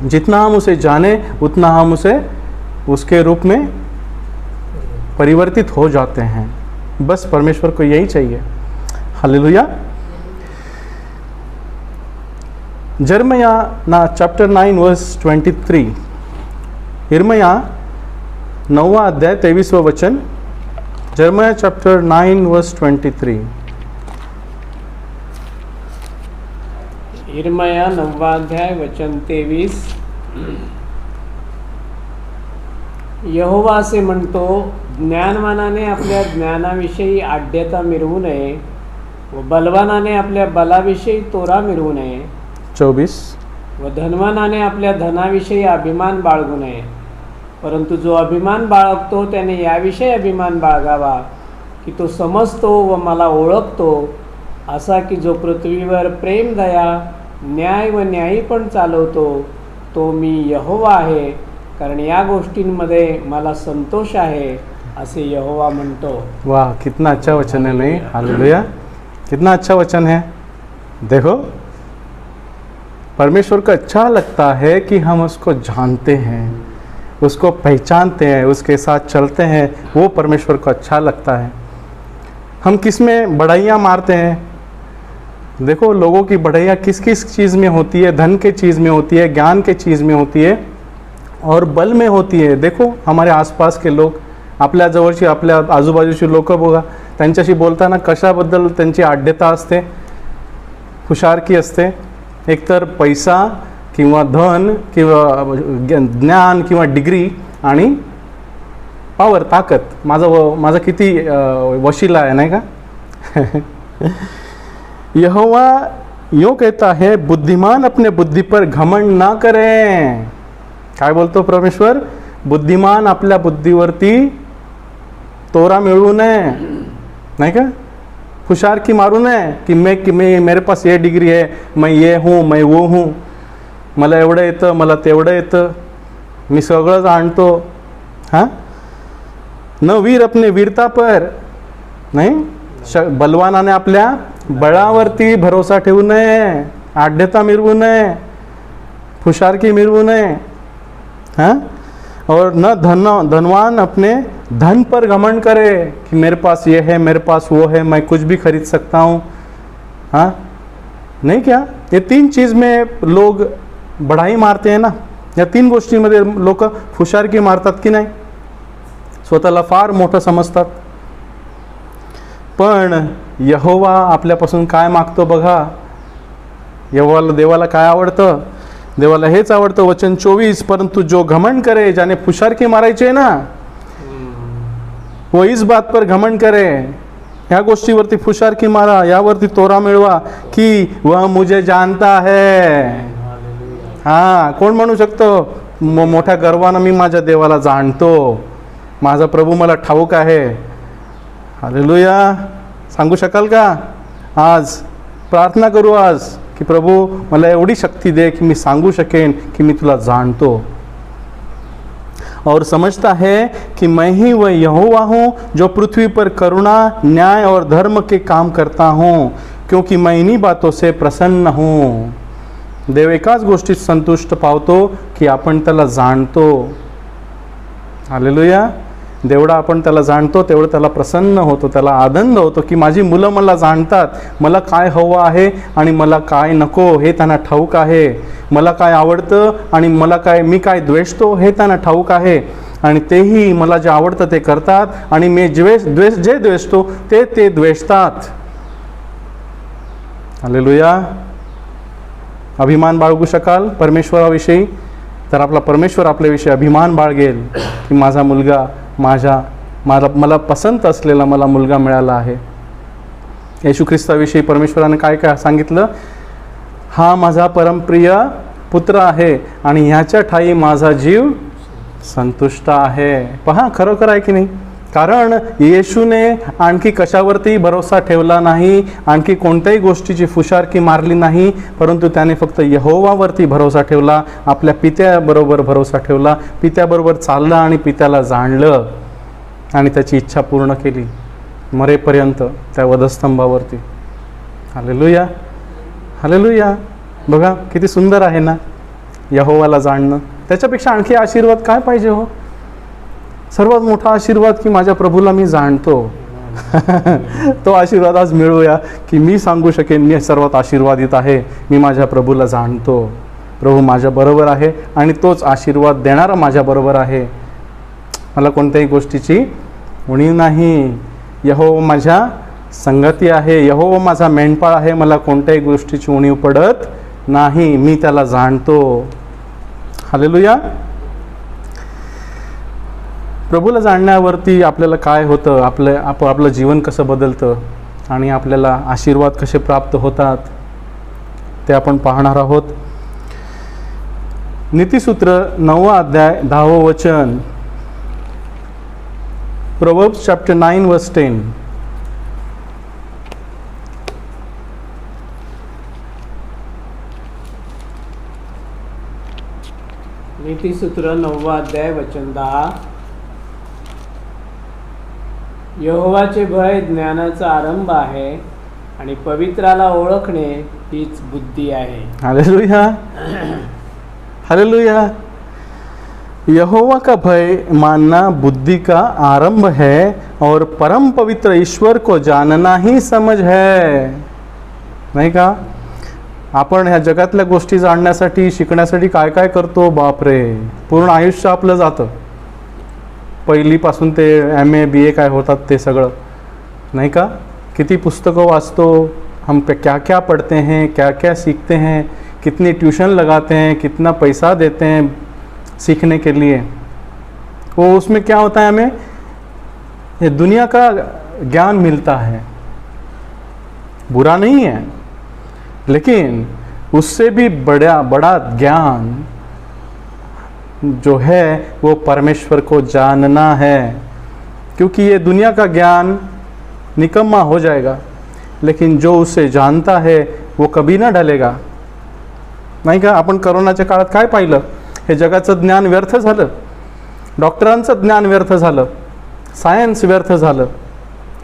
जितना हम उसे जाने उतना हम उसे उसके रूप में परिवर्तित हो जाते हैं. बस परमेश्वर को यही चाहिए. हालेलुया. यिर्मया ना चैप्टर 9 वर्स 23. यिर्मया 9वां अध्याय 23वां वचन. यिर्मया चैप्टर 9 वर्स 23. यिर्मया 9वा अध्याय वचन 23. यहोवा असे म्हणतो, ज्ञानवानाने आपल्या ज्ञानाविषयी आढ्यता मिरवू नये व बलवानाने आपल्या बलाविषयी तोरा मिरवू नये. 24. व धनवानाने आपल्या धनाविषयी अभिमान बाळगू नये. परंतु जो अभिमान बाळगतो त्याने याविषयी अभिमान बाळगावा की तो समजतो व मला ओळखतो, असा की जो पृथ्वीवर प्रेम, दया, न्याय व न्यायीपण चालवतो, तो मी यहोवा आहे. कारण या गोष्टींमध्ये मला संतोष आहे, असे यहोवा म्हणतो. वाह, कितना अच्छा वचन है. नहीं, हालेलुया. कितना अच्छा वचन है. देखो, परमेश्वर को अच्छा लगता है कि हम उसको जानते हैं, उसको पहचानते हैं, उसके साथ चलते हैं, वो परमेश्वर को अच्छा लगता है। हम किस में बढ़ाइयाँ मारते हैं? देखो, लोगों की बढ़ाइयाँ किस किस चीज़ में होती है? धन के चीज़ में होती है, ज्ञान के चीज़ में होती है और बल में होती आहे। देखो, हमारे आसपास के लोक, आपल्या जवळची, आपल्या आजूबाजूची लोक बघा, त्यांच्याशी बोलताना कशाबद्दल त्यांची आढ्यता असते, हुशारकी असते। एकतर पैसा किंवा धन किंवा ज्ञान किंवा डिग्री आणि पावर, ताकद, माझा किती वशिला आहे, नाही का? यहोवा यूँ कहता है, बुद्धिमान अपने बुद्धि पर घमंड ना करें। काय बोलतो परमेश्वर? बुद्धिमान आपल्या बुद्धीवरती तोरा मिळवू नये, नाही का? हुशारकी मारू नये की मैं मेरे पास ये डिग्री है, मैं ये हूँ, मैं वो हूँ, मला एवढं येतं, मला तेवढं येतं, मी सगळं जाणतो। हां, न वीर अपने वीरता पर, नाही, बलवानाने आपल्या बळावरती भरोसा ठेवू नये, आढ्यता मिरवू नये, हुशारकी मिरवू नये। हाँ, और न धनवान अपने धन पर घमंड करे कि मेरे पास ये है, मेरे पास वो है, मैं कुछ भी खरीद सकता हूँ। हाँ, नहीं क्या? ये तीन चीज़ में लोग बढ़ाई मारते हैं ना, या तीन गोष्टींमध्ये लोक हुशारकी मारतात की नाही, स्वतःला फार मोठं समजतात। पण यहोवा आपल्यापासून काय मागतो बघा, देवाला काय आवडतं? देवाला हेच आवडतं। वचन 24, परंतु जो घमंड करे, ज्याने फुशारकी मारायची आहे ना, वो इस बात पर घमंड करे, ह्या गोष्टीवरती फुशारकी मारा, यावरती तोरा मिळवा की वह मुझे जानता है। हां, कोण म्हणू शकतो? मोठ्या गर्वानं मी माझ्या देवाला जाणतो, माझा प्रभू मला ठाऊक आहे। हालेलुया, सांगू शकाल का? आज प्रार्थना करू आज कि प्रभु मला एवढी शक्ति दे कि मैं सांगू शकेन कि मैं तुला जानतो और समझता है कि मैं ही वह यहोवा हूँ जो पृथ्वी पर करुणा, न्याय और धर्म के काम करता हूँ, क्योंकि मैं इन्हीं बातों से प्रसन्न हूँ। देव एकाच गोष्टीत संतुष्ट पावतो की आपण त्याला जाणतो। हालेलुया, जेवढा आपण त्याला जाणतो तेवढं त्याला प्रसन्न होतो, त्याला आनंद होतो की माझी मुलं मला जाणतात, मला काय हवं आहे आणि मला काय नको हे त्यांना ठाऊक आहे, मला काय आवडतं आणि मी काय द्वेषतो हे त्यांना ठाऊक आहे, आणि तेही मला जे आवडतं ते करतात आणि मी जे द्वेषतो ते द्वेषतात। हालेलुया, अभिमान बाळगू शकाल परमेश्वराविषयी तर आपला परमेश्वर आपल्याविषयी अभिमान बाळगेल की माझा मुलगा मला पसंत असलेला मला मुलगा मिळाला आहे। येशू ख्रिस्ताविषयी परमेश्वराने काय काय सांगितलं? हा माझा परमप्रिय पुत्र आहे आणि ह्याच्या ठाई माझा जीव संतुष्ट आहे। पहा, खरोखर आहे की नाही? कारण येशूने आणखी कशावरती भरोसा ठेवला नाही, आणखी कोणत्याही गोष्टीची फुशारकी मारली नाही, परंतु त्याने फक्त यहोवावरती भरोसा ठेवला, आपल्या पित्याबरोबर भरोसा ठेवला, पित्याबरोबर चालला आणि पित्याला जाणलं आणि त्याची इच्छा पूर्ण केली मरेपर्यंत त्या वधस्तंभावरती। Hallelujah, hallelujah. बघा किती सुंदर आहे ना यहोवाला जाणणं। त्याच्यापेक्षा आणखी आशीर्वाद काय पाहिजे हो? सर्वात मोठा आशीर्वाद की माझ्या प्रभूला मी जाणतो। तो आशीर्वाद आज मिळवूया की मी सांगू शकेन मी सर्वात आशीर्वादित आहे, मी माझ्या प्रभूला जाणतो, प्रभू माझ्या बरोबर आहे आणि तोच आशीर्वाद देणारा माझ्या बरोबर आहे, मला कोणत्याही गोष्टीची उणीव नाही। यहोवा माझ्या संगती आहे, यहोवा माझा मेंढपाळ आहे, मला कोणत्याही गोष्टीची उणीव पडत नाही, मी त्याला जाणतो। हालेलुया। प्रभूला जाणण्यावरती आपल्याला काय होतं, आपलं जीवन कसं बदलतं आणि आपल्याला आशीर्वाद कसे प्राप्त होतात ते आपण पाहणार आहोत। नीतिसूत्र 9वा अध्याय 10वे वचन, प्रोवर्ब्स चॅप्टर 9 वर्स 10। नीतिसूत्र 9वा अध्याय वचन 10। यहोवाचे भय ज्ञानाचा आरंभ आहे आणि पवित्राला ओळखणे हीच बुद्धी आहे. Hallelujah, hallelujah. यहोवा का भय मानना बुद्धि का आरंभ है और परम पवित्र ईश्वर को जानना ही समझ है. नाही का? आपण ह्या जगातल्या गोष्टी जाणण्यासाठी शिकण्यासाठी काय काय करतो, बापरे, पूर्ण आयुष्य आपलं जातं. पहिलीपासून ते MA BA काय होतात ते सगळं, नाही का? किती पुस्तकं वाचतो हम, क्या क्या पढ़ते हैं, क्या क्या सीखते हैं, कितनी ट्यूशन लगाते हैं, कितना पैसा देते हैं सीखने के लिए. वो उसमें क्या होता है, हमें ये दुनिया का ज्ञान मिलता है. बुरा नहीं है, लेकिन उससे भी बड़ा ज्ञान जो है वो परमेश्वर को जानना है. क्योंकि ये दुनिया का ज्ञान निकम्मा हो जाएगा, लेकिन जो उसे जानता है वो कभी ना ढलेगा. नाही का? आपण करोनाच्या काळात काय पाहिलं, हे जगाचं ज्ञान व्यर्थ झालं, डॉक्टरांचं ज्ञान व्यर्थ झालं, सायन्स व्यर्थ झालं,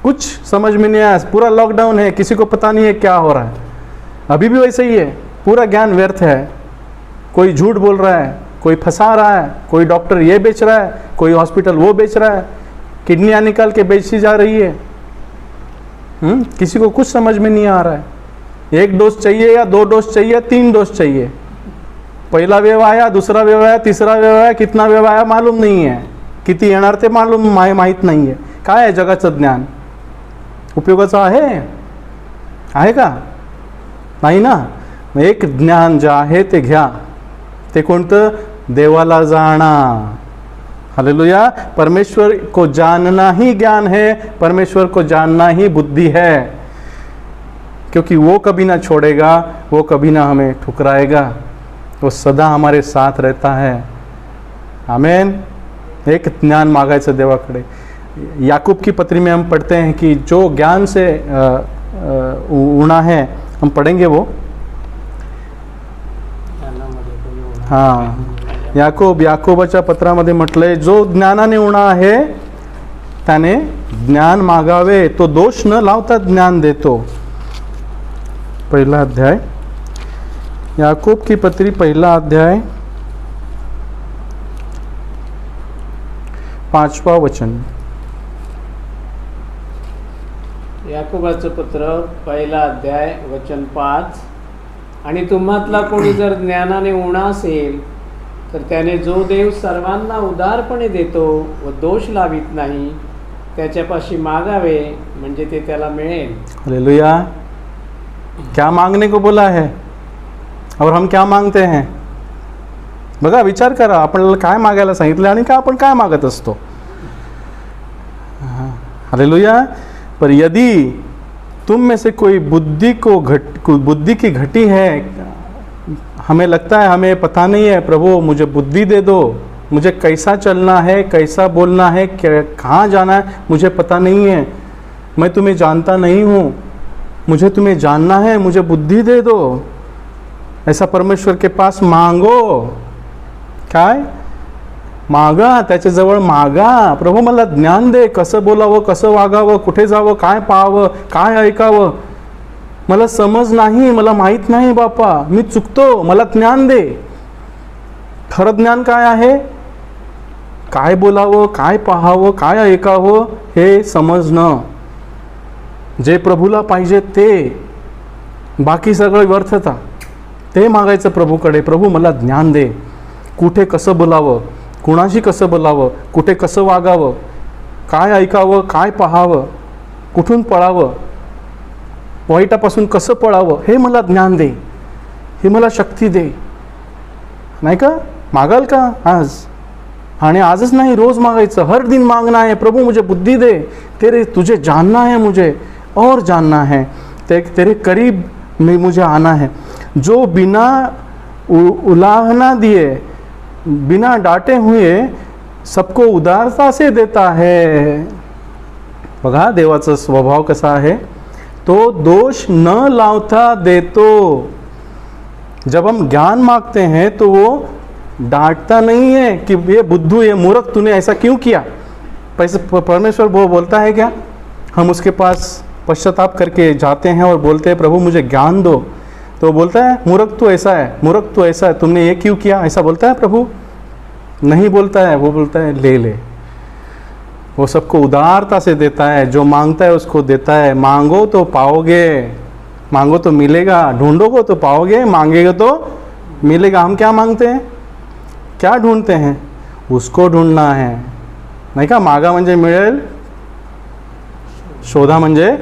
कुछ समझ में नहीं आया. पूरा लॉकडाउन है, किसी को पता नहीं है क्या हो रहा है. अभी भी वैसे ही है, पूरा ज्ञान व्यर्थ है. कोई झूठ बोल रहा है, कोई फंसा रहा है, कोई डॉक्टर ये बेच रहा है, कोई हॉस्पिटल वो बेच रहा है, किडनियाँ निकाल के बेची जा रही है. किसी को कुछ समझ में नहीं आ रहा है. 1 डोज चाहिए या 2 डोज चाहिए, 3 डोज चाहिए. पहिला वेव आया, दुसरा वेव आया, तिसरा वेव आया, कितना वेव आया मालूम नहीं है, किती येणार ते माहीत नाही आहे. काय आहे जगाचं ज्ञान? उपयोगाचं आहे का? नाही ना. एक ज्ञान जे आहे ते घ्या. ते कोणतं? देवाला जाणा. हालेलुया. परमेश्वर को जानना ही ज्ञान है, परमेश्वर को जानना ही बुद्धि है. क्योंकि वो कभी ना छोड़ेगा, वो कभी ना हमें ठुकराएगा, वो सदा हमारे साथ रहता है. आमेन. एक ज्ञान मागायचं देवाकडे. याकूब की पत्री में हम पढ़ते हैं कि जो ज्ञान से उणा है, हम पढ़ेंगे वो. हाँ, याकोबाच्या पत्रामध्ये म्हटलंय, जो ज्ञानाने उणा आहे त्याने ज्ञान मागावे, तो दोष न लावता ज्ञान देतो. पहिला अध्याय, याकूब की पत्री, पहिला अध्याय, 5वां वचन. याकोबाचं पत्र, पहिला अध्याय, वचन 5. आणि तुम्हातला कोणी जर ज्ञानाने उणा असेल तर त्याने जो देव सर्वांना उदारपणे देतो व दोष लावित नाही त्याच्यापाशी मागावे, म्हणजे ते त्याला मिळेल. हालेलुया. क्या मांगने को बोला है और हम क्या मांगते हैं? बघा, विचार करा, आपल्याला काय मागायला सांगितलं आणि आपण काय मागत असतो. हालेलुया. पर यदि तुम में से कोई बुद्धि की घटी है, हमें लगता है हमें पता नहीं है, प्रभु मुझे बुद्धि दे दो, मुझे कैसा चलना है, कैसा बोलना है, कहाँ जाना है, मुझे पता नहीं है, मैं तुम्हें जानता नहीं हूँ, मुझे तुम्हें जानना है, मुझे बुद्धि दे दो. ऐसा परमेश्वर के पास मांगो. काय मागा, त्याच्याजवळ मागा, प्रभू मला ज्ञान दे, कसं बोलावं, कसं वागावं, कुठे जावं, काय पाहावं, काय ऐकावं, मला समज नाही, मला माहीत नाही बापा, मी चुकतो, मला ज्ञान दे. खरं ज्ञान काय आहे? काय बोलावं, काय पाहावं, काय ऐकावं हे समजणं. जे प्रभूला पाहिजे ते, बाकी सगळं व्यर्थता. ते मागायचं प्रभूकडे. प्रभू मला ज्ञान दे, कुठे कसं बोलावं, कुणाशी कसं बोलावं, कुठे कसं वागावं, काय ऐकावं, काय पाहावं, कुठून पळावं, वाईटापासून कसं पळावं, हे मला ज्ञान दे, हे मला शक्ती दे. नाही का? मागाल का आज? आणि आजच नाही, रोज मागायचं, हर दिन मांगना है. प्रभु मुझे बुद्धि दे, तुझे जानना है, मुझे और जानना है, तेरे करीब में मुझे आना है. जो बिना उलाहना दिए, बिना डांटे हुए सबको उदारता से देता है. बघा देवाचा स्वभाव कसा आहे, तो दोष न लावता देतो. जब हम ज्ञान मांगते हैं तो वो डांटता नहीं है कि ये बुद्धू, ये मूर्ख, तूने ऐसा क्यों किया. पैसे परमेश्वर वो बोलता है क्या? हम उसके पास पश्चाताप करके जाते हैं और बोलते हैं प्रभु मुझे ज्ञान दो, तो बोलता है मूर्ख तो ऐसा है, मूर्ख तो ऐसा है, तुमने ये क्यों किया, ऐसा बोलता है प्रभु? नहीं बोलता है। वो बोलता है ले ले। वो सबको उदारता से देता है, जो मांगता है उसको देता है। मांगो तो पाओगे, मांगो तो मिलेगा, ढूंढोगे तो पाओगे, मांगेगे तो मिलेगा। हम क्या मांगते हैं, क्या ढूंढते हैं? उसको ढूंढना है, नाही का? मागा म्हणजे मिळेल, शोधा म्हणजे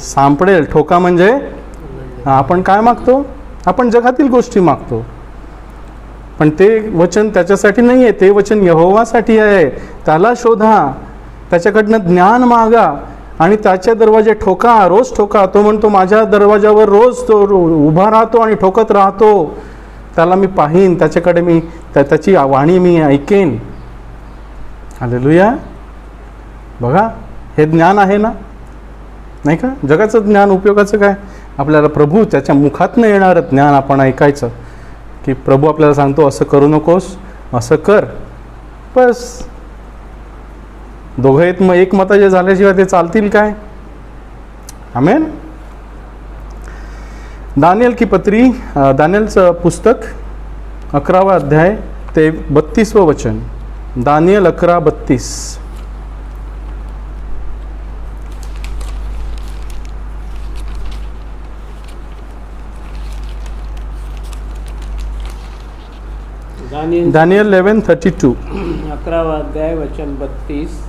सापडेल, ठोका म्हणजे आपण काय मागतो? आपण जगातील गोष्टी मागतो, पण ते वचन त्याच्यासाठी नाही आहे, ते वचन यहोवासाठी आहे. त्याला शोधा, त्याच्याकडनं ज्ञान मागा आणि त्याचे दरवाजे ठोका, रोज ठोका. तो म्हणतो माझ्या दरवाजावर रोज तो उभा राहतो आणि ठोकत राहतो. त्याला मी पाहीन, त्याच्याकडे मी त्याची वाणी मी ऐकेन. हालेलुया. बघा हे ज्ञान आहे ना, नाही का? जगाचं ज्ञान उपयोगाचं काय? आपल्याला प्रभू त्याच्या मुखातनं येणारं ज्ञान आपण ऐकायचं, की प्रभू आपल्याला सांगतो असं करू नकोस, असं कर. बस दोघं मग एक मताचे झाल्याशिवाय ते चालतील काय? आमेन. दानियल की पत्री, दानियलचं पुस्तक 11वा अध्याय ते 32वं वचन. दानियल 11:32. दानियल 11:32. 11वा अध्याय वचन 32.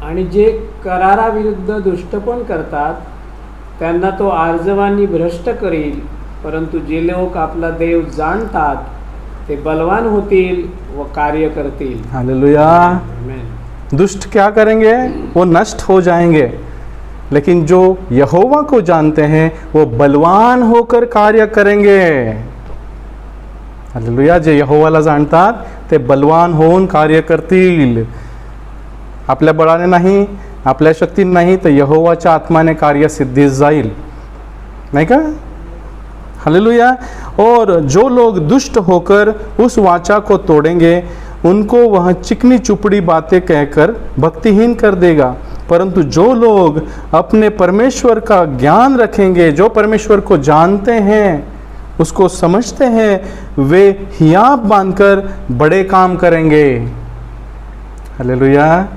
आणि जे कराराविरुद्ध दुष्टपण करतात त्यांना तो आर्जवानी भ्रष्ट करील, परंतु जे लोक आपला देव जाणतात ते बलवान होतील व कार्य करतील. हालेलुया. आमेन. दुष्ट क्या करेंगे? वो नष्ट हो जाएंगे, लेकिन जो यहोवा को जानते हैं वो बलवान होकर कार्य करेंगे. हालेलुया. जे यहोवाला जाणतात ते बलवान होऊन कार्य करतील. आपल्या बळाने नाही, आपल्या शक्तीने नाही, तर यहोवाच्या आत्माने कार्य सिद्धीस जाईल, नाही का? हालेलुया. और जो लोग दुष्ट होकर उस वाचा को तोड़ेंगे उनको वह चिकनी चुपड़ी बातें कहकर भक्तिहीन कर देगा, परंतु जो लोग अपने परमेश्वर का ज्ञान रखेंगे, जो परमेश्वर को जानते हैं, उसको समझते हैं, वे हियाब बांधकर बड़े काम करेंगे. हालेलुया.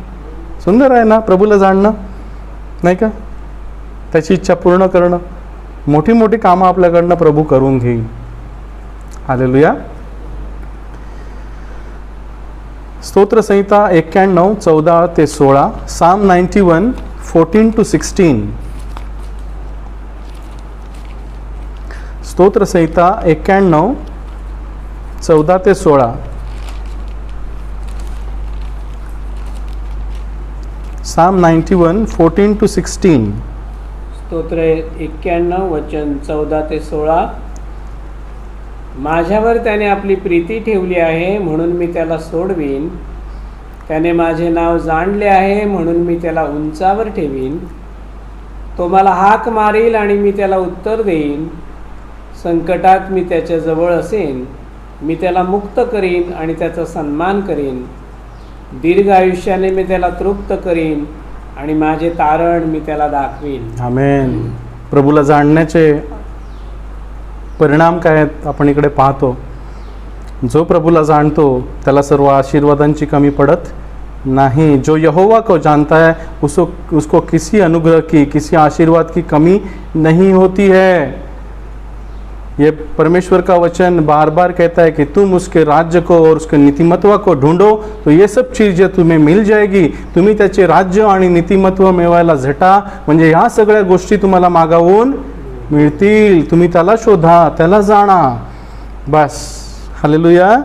सुंदर आहे ना प्रभूला जाणणं, नाही का? त्याची इच्छा पूर्ण करणं, मोठी मोठी कामं आपल्याकडनं प्रभू करून घेईल. हालेलुया. स्तोत्रसंहिता 91 14 ते 16. Psalm 91 14 to 16. स्तोत्रसंहिता 91 14 ते 16. Psalm 91 14 to 16. स्तोत्र 91 वचन 14 ते 16. माझ्यावर त्याने आपली प्रीती ठेवली आहे म्हणून मी त्याला सोडवीन. त्याने माझे नाव जाणले आहे म्हणून मी त्याला उंचावर ठेवीन. तो मला हाक मारील आणि मी त्याला उत्तर देईन. संकटात मी त्याच्या जवळ असेन. मी त्याला मुक्त करीन आणि त्याचा सन्मान करीन. दीर्घ आयुष्याने मी त्याला तृप्त करीन आणि माझे तारण मी त्याला दाखवीन. आमेन. प्रभूला जाणण्याचे परिणाम काय आहेत आपण इकडे पाहतो. जो प्रभूला जाणतो त्याला सर्व आशीर्वादांची कमी पडत नहीं. जो यहोवा को जानता है उसको किसी अनुग्रह की, किसी आशीर्वाद की कमी नहीं होती है. ये परमेश्वर का वचन बार बार कहता है कि तुम उसके राज्य को और उसके नीतिमत्व को ढूंढो तो ये सब चीज़ें तुम्हें मिल जाएगी. तुम्ही त्याचे राज्य आणि नीतिमत्व मिळवायला झटा, म्हणजे ह्या सगळ्या गोष्टी तुम्हाला मागावून मिळतील. तुम्ही त्याला शोधा, त्याला जाणा, बस. हालेलुया.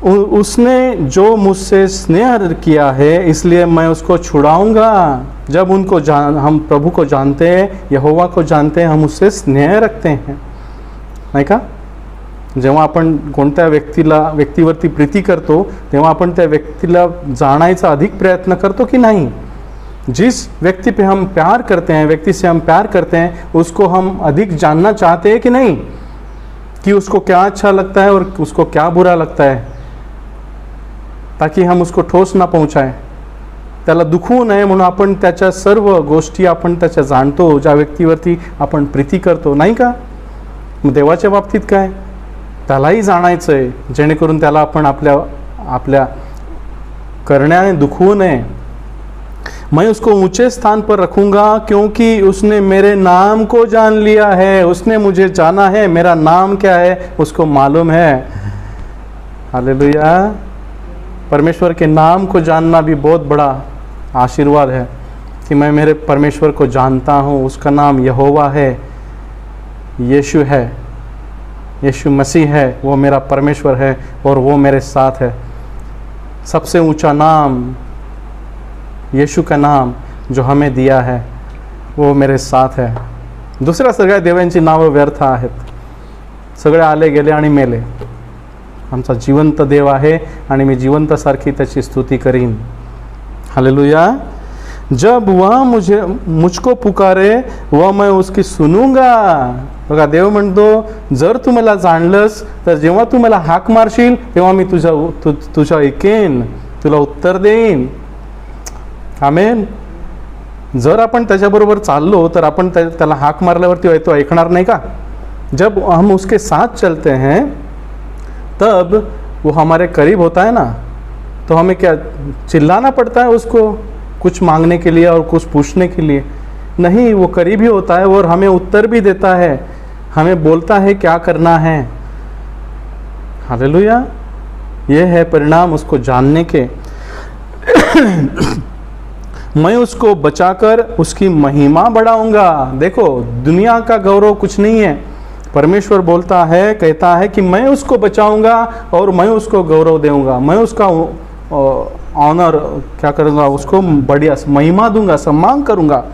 उसने जो मुझसे स्नेह किया है इसलिए मैं उसको छुड़ाऊंगा. जब उनको हम प्रभु को जानते हैं, यहोवा को जानते हैं, हम उससे स्नेह रखते हैं, नाही का? जेव्हा आपण कोणत्या व्यक्तीवरती प्रीती करतो तेव्हा आपण त्या व्यक्तीला जाणायचा अधिक प्रयत्न करतो की नाही? जिस व्यक्ति पे हम प्यार करते हैं, व्यक्ति से हम प्यार करते हैं, उसको हम अधिक जानना चाहते हैं कि नहीं, कि उसको क्या अच्छा लगता है और उसको क्या बुरा लगता है. ताकि हम उसको ठोस ना पहुंचाएं, त्याला दुखवू नये म्हणून आपण त्याच्या सर्व गोष्टी आपण त्याच्या जाणतो, ज्या व्यक्तीवरती आपण प्रीती करतो, नाही का? मग देवाच्या बाबतीत काय, त्यालाही जाणायचं आहे, जेणेकरून त्याला आपण आपल्या करण्याने दुखवू नये. मैं उसको ऊंचे स्थान पर रखूंगा क्योंकि उसने मेरे नाम को जान लिया है. उसने मुझे जाना है, मेरा नाम क्या है उसको मालूम है. हालेलुया. परमेश्वर के नाम को जानना भी बहुत बड़ा आशीर्वाद है कि मैं मेरे परमेश्वर को जानता हूँ. उसका नाम यहोवा है, यीशु है, यीशु मसीह है, वो मेरा परमेश्वर है और वो मेरे साथ है. सबसे ऊंचा नाम यीशु का नाम जो हमें दिया है वो मेरे साथ है. दुसऱ्या सगळ्या देवांची नावं व्यर्थ आहेत, सगळे आले गेले आणि मेले. आमचा जिवंत देव आहे आणि मी जिवंतसारखी त्याची स्तुती करीन. हालेलुया. जब वह मुझको पुकारे वह मैं उसकी सुनूंगा. बघा, देव म्हणतो जर तू मला जाणलंस तर जेव्हा तू मला हाक मारशील तेव्हा मी तुझा ऐकेन, तुला उत्तर देईन. आमेन. जर आपण त्याच्याबरोबर चाललो तर आपण त्याला हाक मारल्यावरती तो ऐकणार नाही का? जब हम उसके साथ चलते हैं तब वो हमारे करीब होता है ना, तो हमें क्या चिल्लाना पड़ता है उसको कुछ मांगने के लिए और कुछ पूछने के लिए? नहीं, वो करीब ही होता है और हमें उत्तर भी देता है, हमें बोलता है क्या करना है. हालेलुया. ये है परिणाम उसको जानने के. मैं उसको बचाकर उसकी महिमा बढ़ाऊंगा. देखो, दुनिया का गौरव कुछ नहीं है. परमेश्वर बोलता है, कहता है कि मैं उसको बचाऊंगा और मैं उसको गौरव दूंगा, मैं उसका ऑनर क्या करूंगा, उसको बढ़िया महिमा दूंगा, सम्मान करूंगा.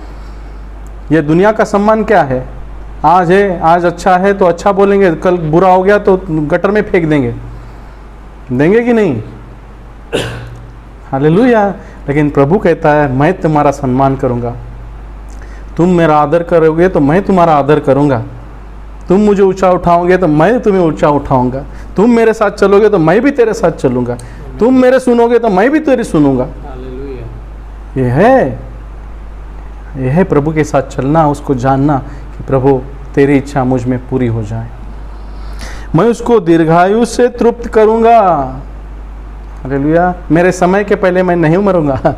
ये दुनिया का सम्मान क्या है? आज है, आज अच्छा है तो अच्छा बोलेंगे, कल बुरा हो गया तो गटर में फेंक देंगे कि नहीं? हालेलुया. लेकिन प्रभु कहता है मैं तुम्हारा सम्मान करूंगा. तुम मेरा आदर करोगे तो मैं तुम्हारा आदर करूंगा. तुम मुझे ऊंचा उठाओगे तो मैं तुम्हें ऊंचा उठाऊंगा. तुम मेरे साथ चलोगे तो मैं भी तेरे साथ चलूंगा. तुम मेरे सुनोगे तो मैं भी तेरी सुनूंगा. ये है प्रभु के साथ चलना, उसको जानना कि प्रभु तेरी इच्छा मुझ में पूरी हो जाए. मैं उसको दीर्घायु से तृप्त करूंगा. हालेलुया. मेरे समय के पहले मैं नहीं मरूंगा.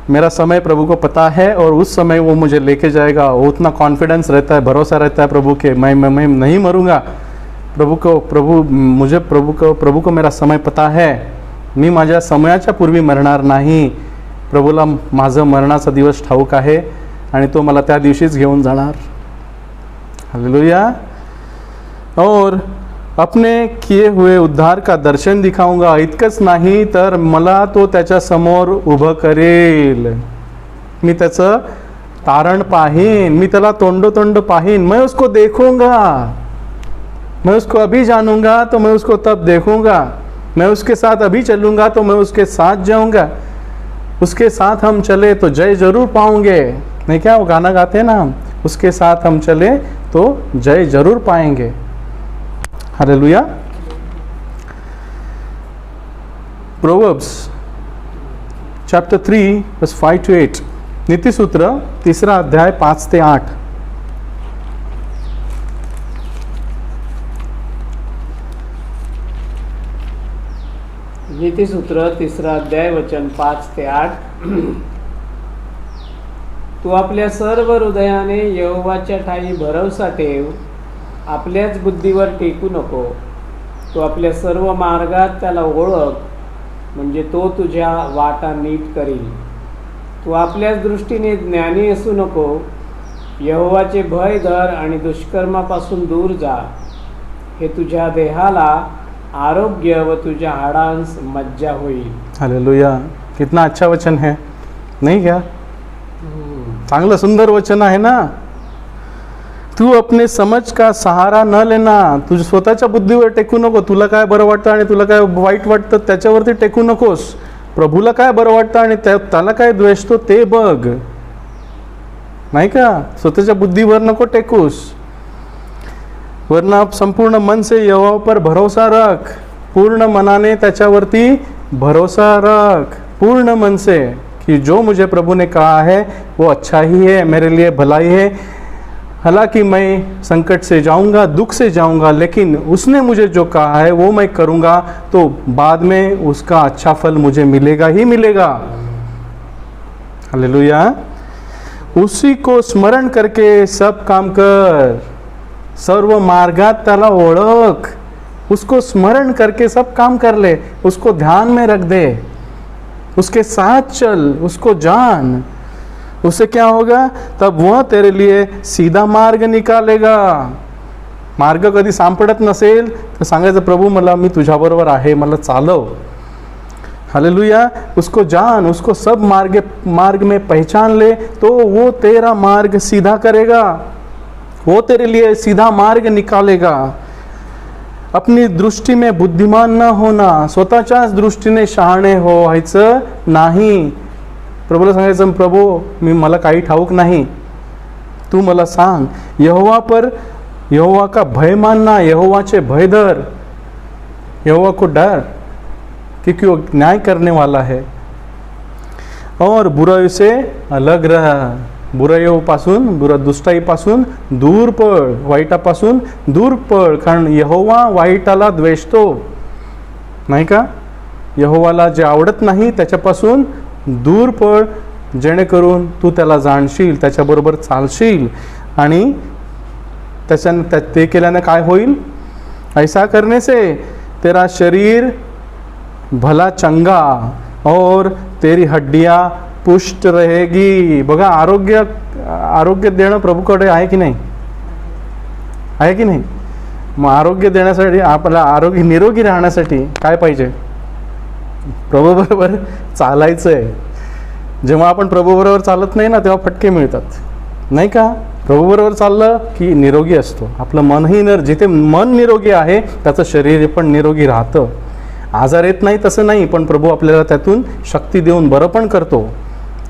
मेरा समय प्रभु को पता है और उस समय वो मुझे लेके जाएगा. वो उतना कॉन्फिडेंस रहता है, भरोसा रहता है प्रभु के, मैं नहीं मरूंगा. प्रभु को मेरा समय पता है. मी माझ्या समयाच्या पूर्वी मरणार नाही. प्रभूला माझं मरणाचा दिवस ठाऊक आहे आणि तो मला त्या दिवशीच घेऊन जाणार. हालेलुया. और अपने किए हुए उद्धार का दर्शन दिखाऊंगा. इतकंच नाही तर मला तो त्याच्या समोर उभं करेल. मी त्याचं तारण पाहीन, मी त्याला तोंडोतोंड पाहीन. मैं उसको देखूंगा, मैं उसको अभी जानूंगा तो मैं उसको तब देखूंगा. मैं उसके साथ अभी चलूंगा तो मैं उसके साथ जाऊंगा. उसके साथ हम चले तो जय जरूर पाओगे. नहीं क्या वो गाना गाते हैं ना हम, उसके साथ हम चले तो जय जरूर पाएंगे. Hallelujah. Proverbs chapter 3 verse 5 to 8. नीतिसूत्र 3 अध्याय 5 ते 8. नीतिसूत्र 3 अध्याय वचन 5 ते 8. तू आपल्या सर्व हृदयाने यहोवाच्या ठाई भरवसा ठेव, आपल्याच बुद्धीवर टेकू नको. तू आपल्या सर्व मार्गात त्याला ओळख, म्हणजे तो तुझ्या वाटा नीट करील. तू आपल्याच दृष्टीने ज्ञानी असू नको. यहोवाचे भय धर आणि दुष्कर्मापासून दूर जा. हे तुझ्या देहाला आरोग्य व तुझ्या हाडांस मज्जा होईल. हालेलुया. कितना अच्छा वचन है, नहीं क्या? चांगलं सुंदर वचन आहे ना. तू अपने समझ का सहारा न लेना. तुझ्या स्वतःच्या बुद्धीवर टेकू नको. तुला काय बरं वाटतं आणि तुला काय वाईट वाटतं त्याच्यावरती टेकू नकोस. प्रभूला काय बरं वाटतं आणि त्याला काय द्वेषतो ते बघ, नाही का? स्वतःच्या बुद्धीवर नको टेकूस. वरना संपूर्ण मन से यहोवा पर भरोसा रख. पूर्ण मनाने त्याच्यावरती भरोसा रख पूर्ण मन से कि जो मुझे प्रभु ने कहा है वो अच्छा ही है, मेरे लिए भलाई है। हालांकि मैं संकट से जाऊंगा, दुख से जाऊंगा, लेकिन उसने मुझे जो कहा है वो मैं करूंगा, तो बाद में उसका अच्छा फल मुझे मिलेगा ही मिलेगा। हालेलुया। उसी को स्मरण करके सब काम कर, सर्व मार्गात त्याला ओळख, उसको स्मरण करके सब काम कर ले, उसको ध्यान में रख दे, उसके साथ चल, उसको जान। उससे क्या होगा? तब वह तेरे लिए सीधा मार्ग निकालेगा। मार्ग कधी सापडत नसेल तर सांगायचं, प्रभू मी तुझ्याबरोबर आहे, मला चालव। हालेलुया। उसको जान, उसको सब मार्ग में पहचान ले, तो वो तेरा मार्ग सीधा करेगा, वो तेरे लिए सीधा मार्ग निकालेगा। अपनी दृष्टी में बुद्धिमान न होना, स्वतःच्याच दृष्टीने शहाणे व्हायचं नाही। प्रभूला सांगायचं, प्रभू मला काही ठाऊक नाही, तू मला सांग। यहोवा का भय मानना, यहोवाचे भय धर, यहोवा को डर, क्योंकि वो न्याय करने वाला है। और बुराई से अलग रह, बुराईपासून, दुष्टाईपासून दूर पळ, वाईटापासून दूर पळ, कारण यहोवा वाईटाला द्वेषतो, नाही का? यहोवाला जे आवडत नाही त्याच्यापासून दूर पळ, जेणेकरून तू त्याला जाणशील, त्याच्याबरोबर चालशील। आणि ते केल्याने काय होईल? ऐसा करने से तेरा शरीर भला चंगा और तेरी हड्डियां पुष्ट रहेगी। बघा, आरोग्य देणं प्रभूकडे आहे की नाही? आहे की नाही? मग आरोग्य देण्यासाठी, आपला आरोग्य निरोगी राहण्यासाठी काय पाहिजे? प्रभू बरोबर चालायचं आहे। जेव्हा आपण प्रभू बरोबर चालत नाही ना, तेव्हा फटके मिळतात, नाही का? प्रभू बरोबर चाललं की निरोगी असतो आपलं मनही। जिथे मन निरोगी आहे त्याचं शरीर पण निरोगी राहतं, आजार येत नाही तसं नाही, पण प्रभू आपल्याला त्यातून शक्ती देऊन बरं पण करतो।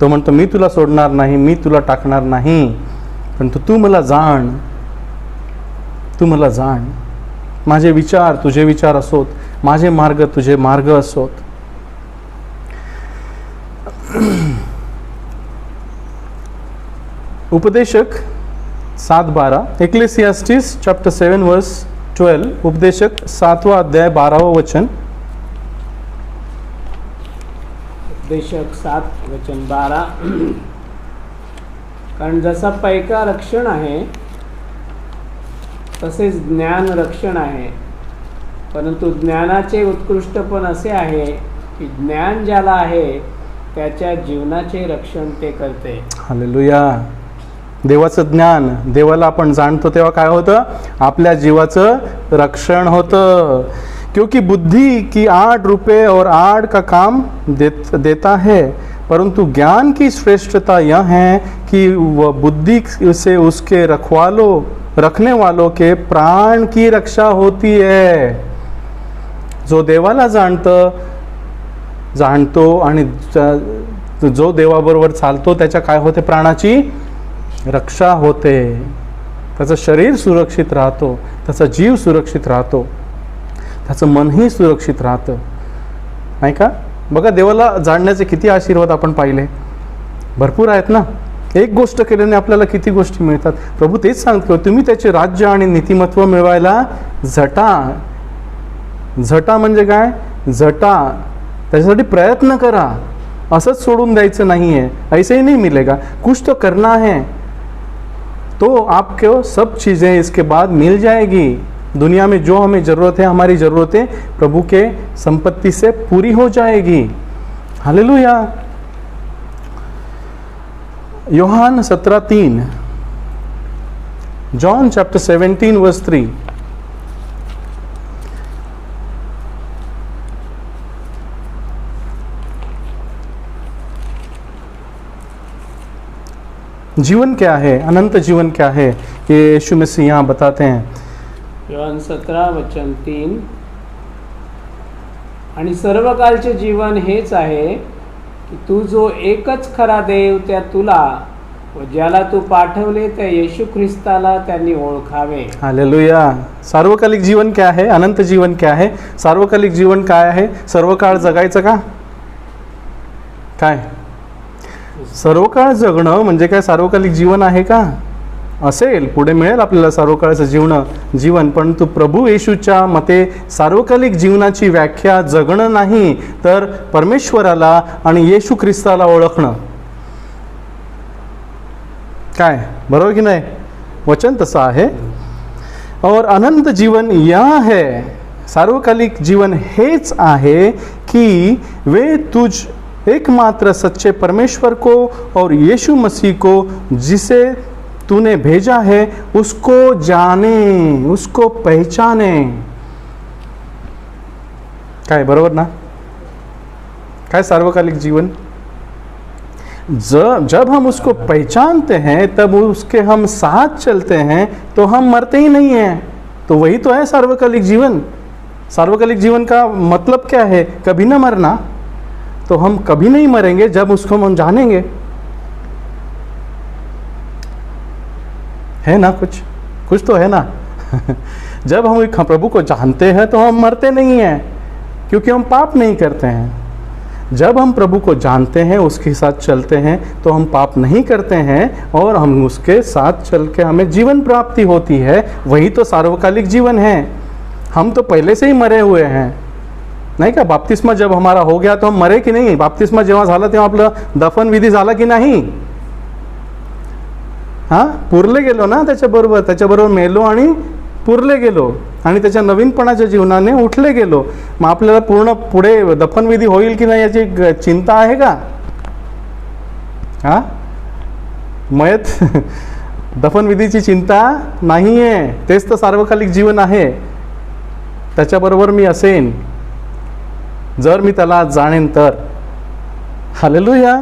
तो म्हणतो, मी तुला सोडणार नाही, मी तुला टाकणार नाही, पण तू मला जाण, तू मला जाण। माझे विचार तुझे विचार असोत, माझे मार्ग तुझे मार्ग असोत। उपदेशक 7:12, एक्लेसियास्टिस चॅप्टर 7 वर्स 12, उपदेशक 7वां अध्याय 12वां वचन। उपदेशक 7 वचन 12, कारण जसा पैका रक्षण आहे तसेच ज्ञान रक्षण आहे, परंतु ज्ञानाचे उत्कृष्टपण असे आहे की ज्ञान ज्याला आहे त्याच्या जीवनाचे रक्षण ते करते। हालेलुया। देवाचं ज्ञान, देवाला आपण जाणतो तेव्हा काय होतं? आपल्या जीवाचं रक्षण होतं। क्योंकि बुद्धि की 8 रुपए और 8 का काम देता है, परंतु ज्ञान की श्रेष्ठता यह है कि वह बुद्धि से उसके रखने वालों के प्राण की रक्षा होती है। जो देवाला जाणतो आणि जो देवाबरोबर चालतो त्याच्या काय होते? प्राणाची रक्षा होते, त्याचं शरीर सुरक्षित राहतो, त्याचा जीव सुरक्षित राहतो, त्याचं मनही सुरक्षित राहतं, नाही का? बघा, देवाला जाणण्याचे किती आशीर्वाद आपण पाहिले, भरपूर आहेत ना। एक गोष्ट केल्याने आपल्याला किती गोष्टी मिळतात। प्रभू तेच सांगतो, तुम्ही त्याचे राज्य आणि नीतिमत्व मिळवायला झटा म्हणजे काय? झटा, त्याच्यासाठी प्रयत्न करा, असंच सोडून द्यायचं नाही है। ऐसे ही नहीं मिलेगा, कुछ तो करना है, तो आपको सब चीज़ें इसके बाद मिल जाएगी। दुनिया में जो हमें ज़रूरत है, हमारी ज़रूरतें प्रभु के संपत्ति से पूरी हो जाएगी। हालेलुया। योहान 17:3, जॉन चैप्टर 17 वर्स 3। जीवन क्या है, अनंत जीवन क्या है, ये यीशु मसीह यहाँ बताते हैं। योहान 17 वचन 3, आणि सर्वकालचे जीवन हेच आहे की तू जो एकच खरा देव त्या तुला व ज्याला तू पाठवले त्या येशू ख्रिस्ताला त्यांनी ओळखावे. हालेलुया. सार्वकालिक जीवन क्या है? अनंत जीवन क्या है? सार्वकालिक जीवन काय आहे? सर्व काळ जगायचं का? काय सर्व काळ जगणं म्हणजे काय सार्वकालिक जीवन आहे का? असेल, पुढे मिळेल आपल्याला सार्वकाळचं जीवन, परंतु प्रभू येशूच्या मते सार्वकालिक जीवनाची व्याख्या जगणं नाही, तर परमेश्वराला आणि येशू ख्रिस्ताला ओळखणं. काय बरोबर की नाही? वचन तसं आहे. और अनंत जीवन यह है, सार्वकालिक जीवन हेच आहे की वे तुझ एकमात्र सच्चे परमेश्वर को और यीशु मसीह को जिसे तूने भेजा है उसको जाने, उसको पहचाने. काय बरोबर ना? काय सार्वकालिक जीवन? जब हम उसको पहचानते हैं, तब उसके हम साथ चलते हैं, तो हम मरते ही नहीं हैं. तो वही तो है सार्वकालिक जीवन. सार्वकालिक जीवन का मतलब क्या है? कभी ना मरना. तो हम कभी नहीं मरेंगे जब उसको हम जानेंगे. है ना? कुछ तो है ना. जब हम प्रभु को जानते हैं तो हम मरते नहीं हैं, क्योंकि हम पाप नहीं करते हैं. जब हम प्रभु को जानते हैं, उसके साथ चलते हैं, तो हम पाप नहीं करते हैं और हम उसके साथ चल के हमें जीवन प्राप्ति होती है. वही तो सार्वकालिक जीवन है. हम तो पहले से ही मरे हुए हैं, नाही का? बाप्तिस्मा जब हमारा हो गया तो हम मरे की नाही? बाप्तिस्मा जेव्हा झाला तेव्हा आपलं दफन विधी झाला की नाही? हां, पुरले गेलो ना त्याच्याबरोबर मेलो आणि पुरले गेलो आणि त्याच्या नवीनपणाच्या जीवनाने उठले गेलो. मग आपल्याला पूर्ण पुढे दफनविधी होईल की नाही याची चिंता आहे का? हां, मयत दफनविधीची चिंता नाही आहे. तेच तर सार्वकालिक जीवन आहे. त्याच्याबरोबर मी असेन जर मी त्याला जाणेन तर. Hallelujah.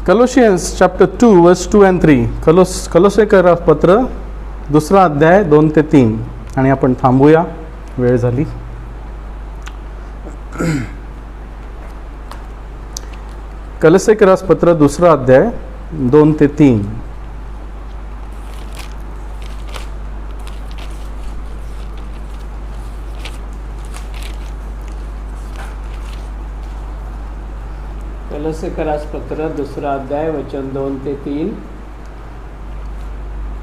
Colossians chapter 2 verse 2 and 3. कलोसेकर पत्र 2 अध्याय 2 ते 3. आणि आपण थांबूया, वेळ झाली. कलोसेकर पत्र 2 अध्याय 2 ते 3. कलोसेकरास पत्र 2 अध्याय वचन 2 ते 3.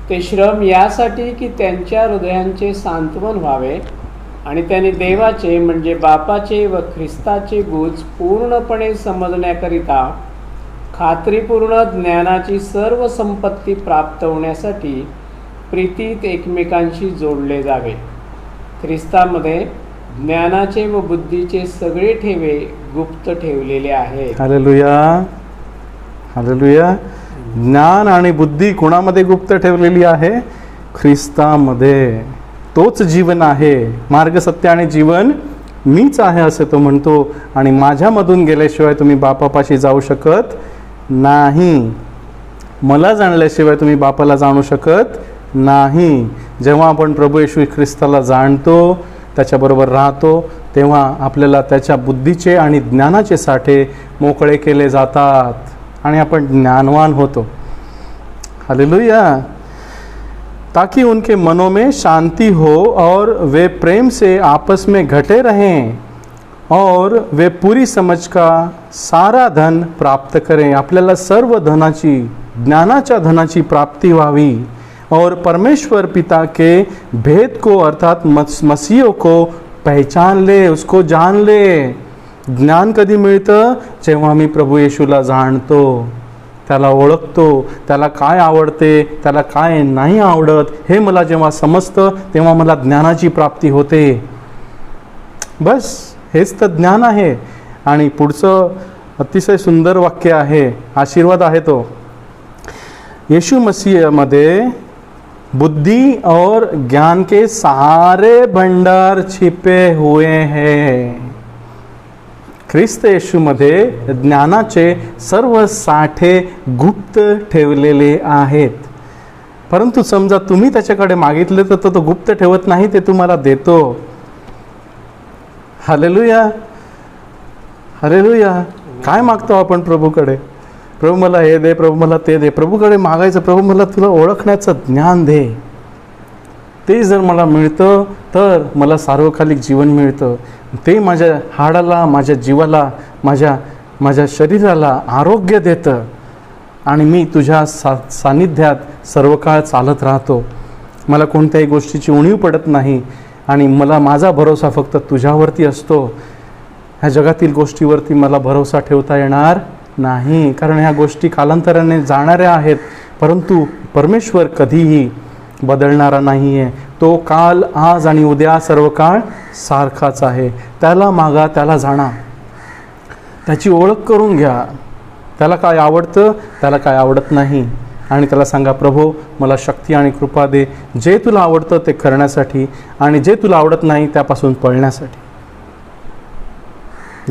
ते श्रम यासाठी की त्यांच्या हृदयांचे सांत्वन व्हावे आणि त्यांनी देवाचे म्हणजे बापाचे व ख्रिस्ताचे गुज पूर्णपणे समजण्याकरिता खात्रीपूर्ण ज्ञानाची सर्व संपत्ती प्राप्त होण्यासाठी प्रीतीत एकमेकांशी जोडले जावे. ख्रिस्तामध्ये ज्ञानाचे व बुद्धीचे सगळे ठेवे गुप्त ठेवलेले आहेत. हालेलुया. हालेलुया. ज्ञान आणि बुद्धी कोणामध्ये गुप्त ठेवलेली आहे? ख्रिस्तामध्ये. तोच जीवन आहे. मार्ग, सत्य आणि जीवन मीच आहे असे तो म्हणतो. आणि माझ्यामधून गेल्याशिवाय तुम्ही बापापाशी जाऊ शकत नाही. मला जाणल्याशिवाय तुम्ही बापाला जाणू शकत नाही. जेव्हा आपण प्रभू येशू ख्रिस्ताला जाणतो, त्याच्याबरोबर राहतो, तेव्हा आपल्याला त्याच्या बुद्धीचे आणि ज्ञानाचे साठे मोकळे केले जातात आणि आपण ज्ञानवान होतो. हालेलुया. ताकि उनके मनों में शांति हो और वे प्रेम से आपस में घटे रहें और वे पूरी समझ का सारा धन प्राप्त करें. आपल्याला सर्व धनाची, ज्ञानाच्या धनाची प्राप्ती व्हावी और परमेश्वर पिता के भेद को अर्थात मसीह को पहचान ले, उसको जान ले. ज्ञान कधी मिळतं? जेव्हा मी प्रभू येशूला जाणतो, त्याला ओळखतो, त्याला काय आवडते, त्याला काय नाही आवडत हे मला जेव्हा समजतं, तेव्हा मला ज्ञानाची प्राप्ती होते. बस हेच तर ज्ञान आहे. आणि पुढचं अतिशय सुंदर वाक्य आहे, आशीर्वाद आहे तो. येशू मसीहमध्ये बुद्धि और ज्ञान के सारे भंडार छिपे हुए हैं. ख्रिस्त येशूमध्ये ज्ञानाचे सर्व साठे गुप्त ठेवलेले आहेत. परंतु समजा तुम्ही त्याच्याकडे मागितले तर तो गुप्त ठेवत नाही, ते तुम्हाला देतो. हालेलुया. हालेलुया. काय मागतो आपण प्रभूकडे? प्रभू मला हे दे, प्रभू मला ते दे, प्रभूकडे मागायचं, प्रभू मला तुला ओळखण्याचं ज्ञान दे. ते जर मला मिळतं तर मला सार्वकालिक जीवन मिळतं. ते माझ्या हाडाला, माझ्या जीवाला, माझ्या शरीराला आरोग्य देतं आणि मी तुझ्या सानिध्यात सर्व काळ चालत राहतो. मला कोणत्याही गोष्टीची उणीव पडत नाही आणि मला माझा भरोसा फक्त तुझ्यावरती असतो. ह्या जगातील गोष्टीवरती मला भरोसा ठेवता येणार नाही, कारण ह्या गोष्टी कालांतराने जाणाऱ्या आहेत. परंतु परमेश्वर कधीही बदलणारा नाही आहे. तो काल, आज आणि उद्या सर्व काळ सारखाच आहे. त्याला मागा, त्याला जाणा, त्याची ओळख करून घ्या. त्याला काय आवडतं, त्याला काय आवडत नाही, आणि त्याला सांगा, प्रभू मला शक्ती आणि कृपा दे जे तुला आवडतं ते करण्यासाठी आणि जे तुला आवडत नाही त्यापासून पळण्यासाठी,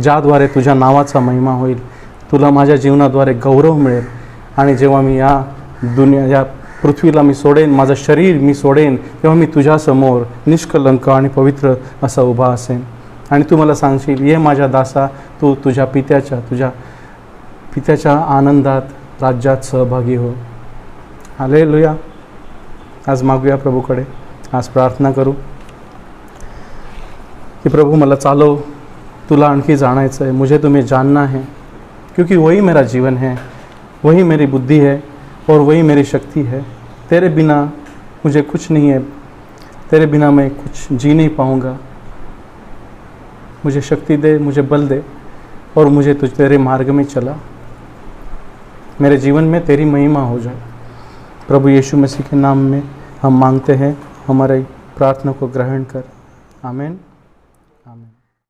ज्याद्वारे तुझ्या नावाचा महिमा होईल, तुला माझ्या जीवनाद्वारे गौरव मिळेल. आणि जेव्हा मी या पृथ्वीला मी सोडेन, माझं शरीर मी सोडेन, तेव्हा मी तुझ्यासमोर निष्कलंक आणि पवित्र असा उभा असेन. आणि तू मला सांगशील, ये माझ्या दासा, तू तुझ्या पित्याच्या आनंदात, राज्यात सहभागी हो. हालेलुया. आज मागूया प्रभूकडे, आज प्रार्थना करू कि प्रभू मला चालव, तुला आणखी जानायचं है, मुझे तुम्हें जानना है, क्योंकि वही मेरा जीवन है, वही मेरी बुद्धि है और वही मेरी शक्ति है. तेरे बिना मुझे कुछ नहीं है, तेरे बिना मैं कुछ जी नहीं पाऊँगा. मुझे शक्ति दे, मुझे बल दे और मुझे तेरे मार्ग में चला. मेरे जीवन में तेरी महिमा हो जाए. प्रभु यीशु मसीह के नाम में हम मांगते हैं, हमारे प्रार्थना को ग्रहण कर. आमीन.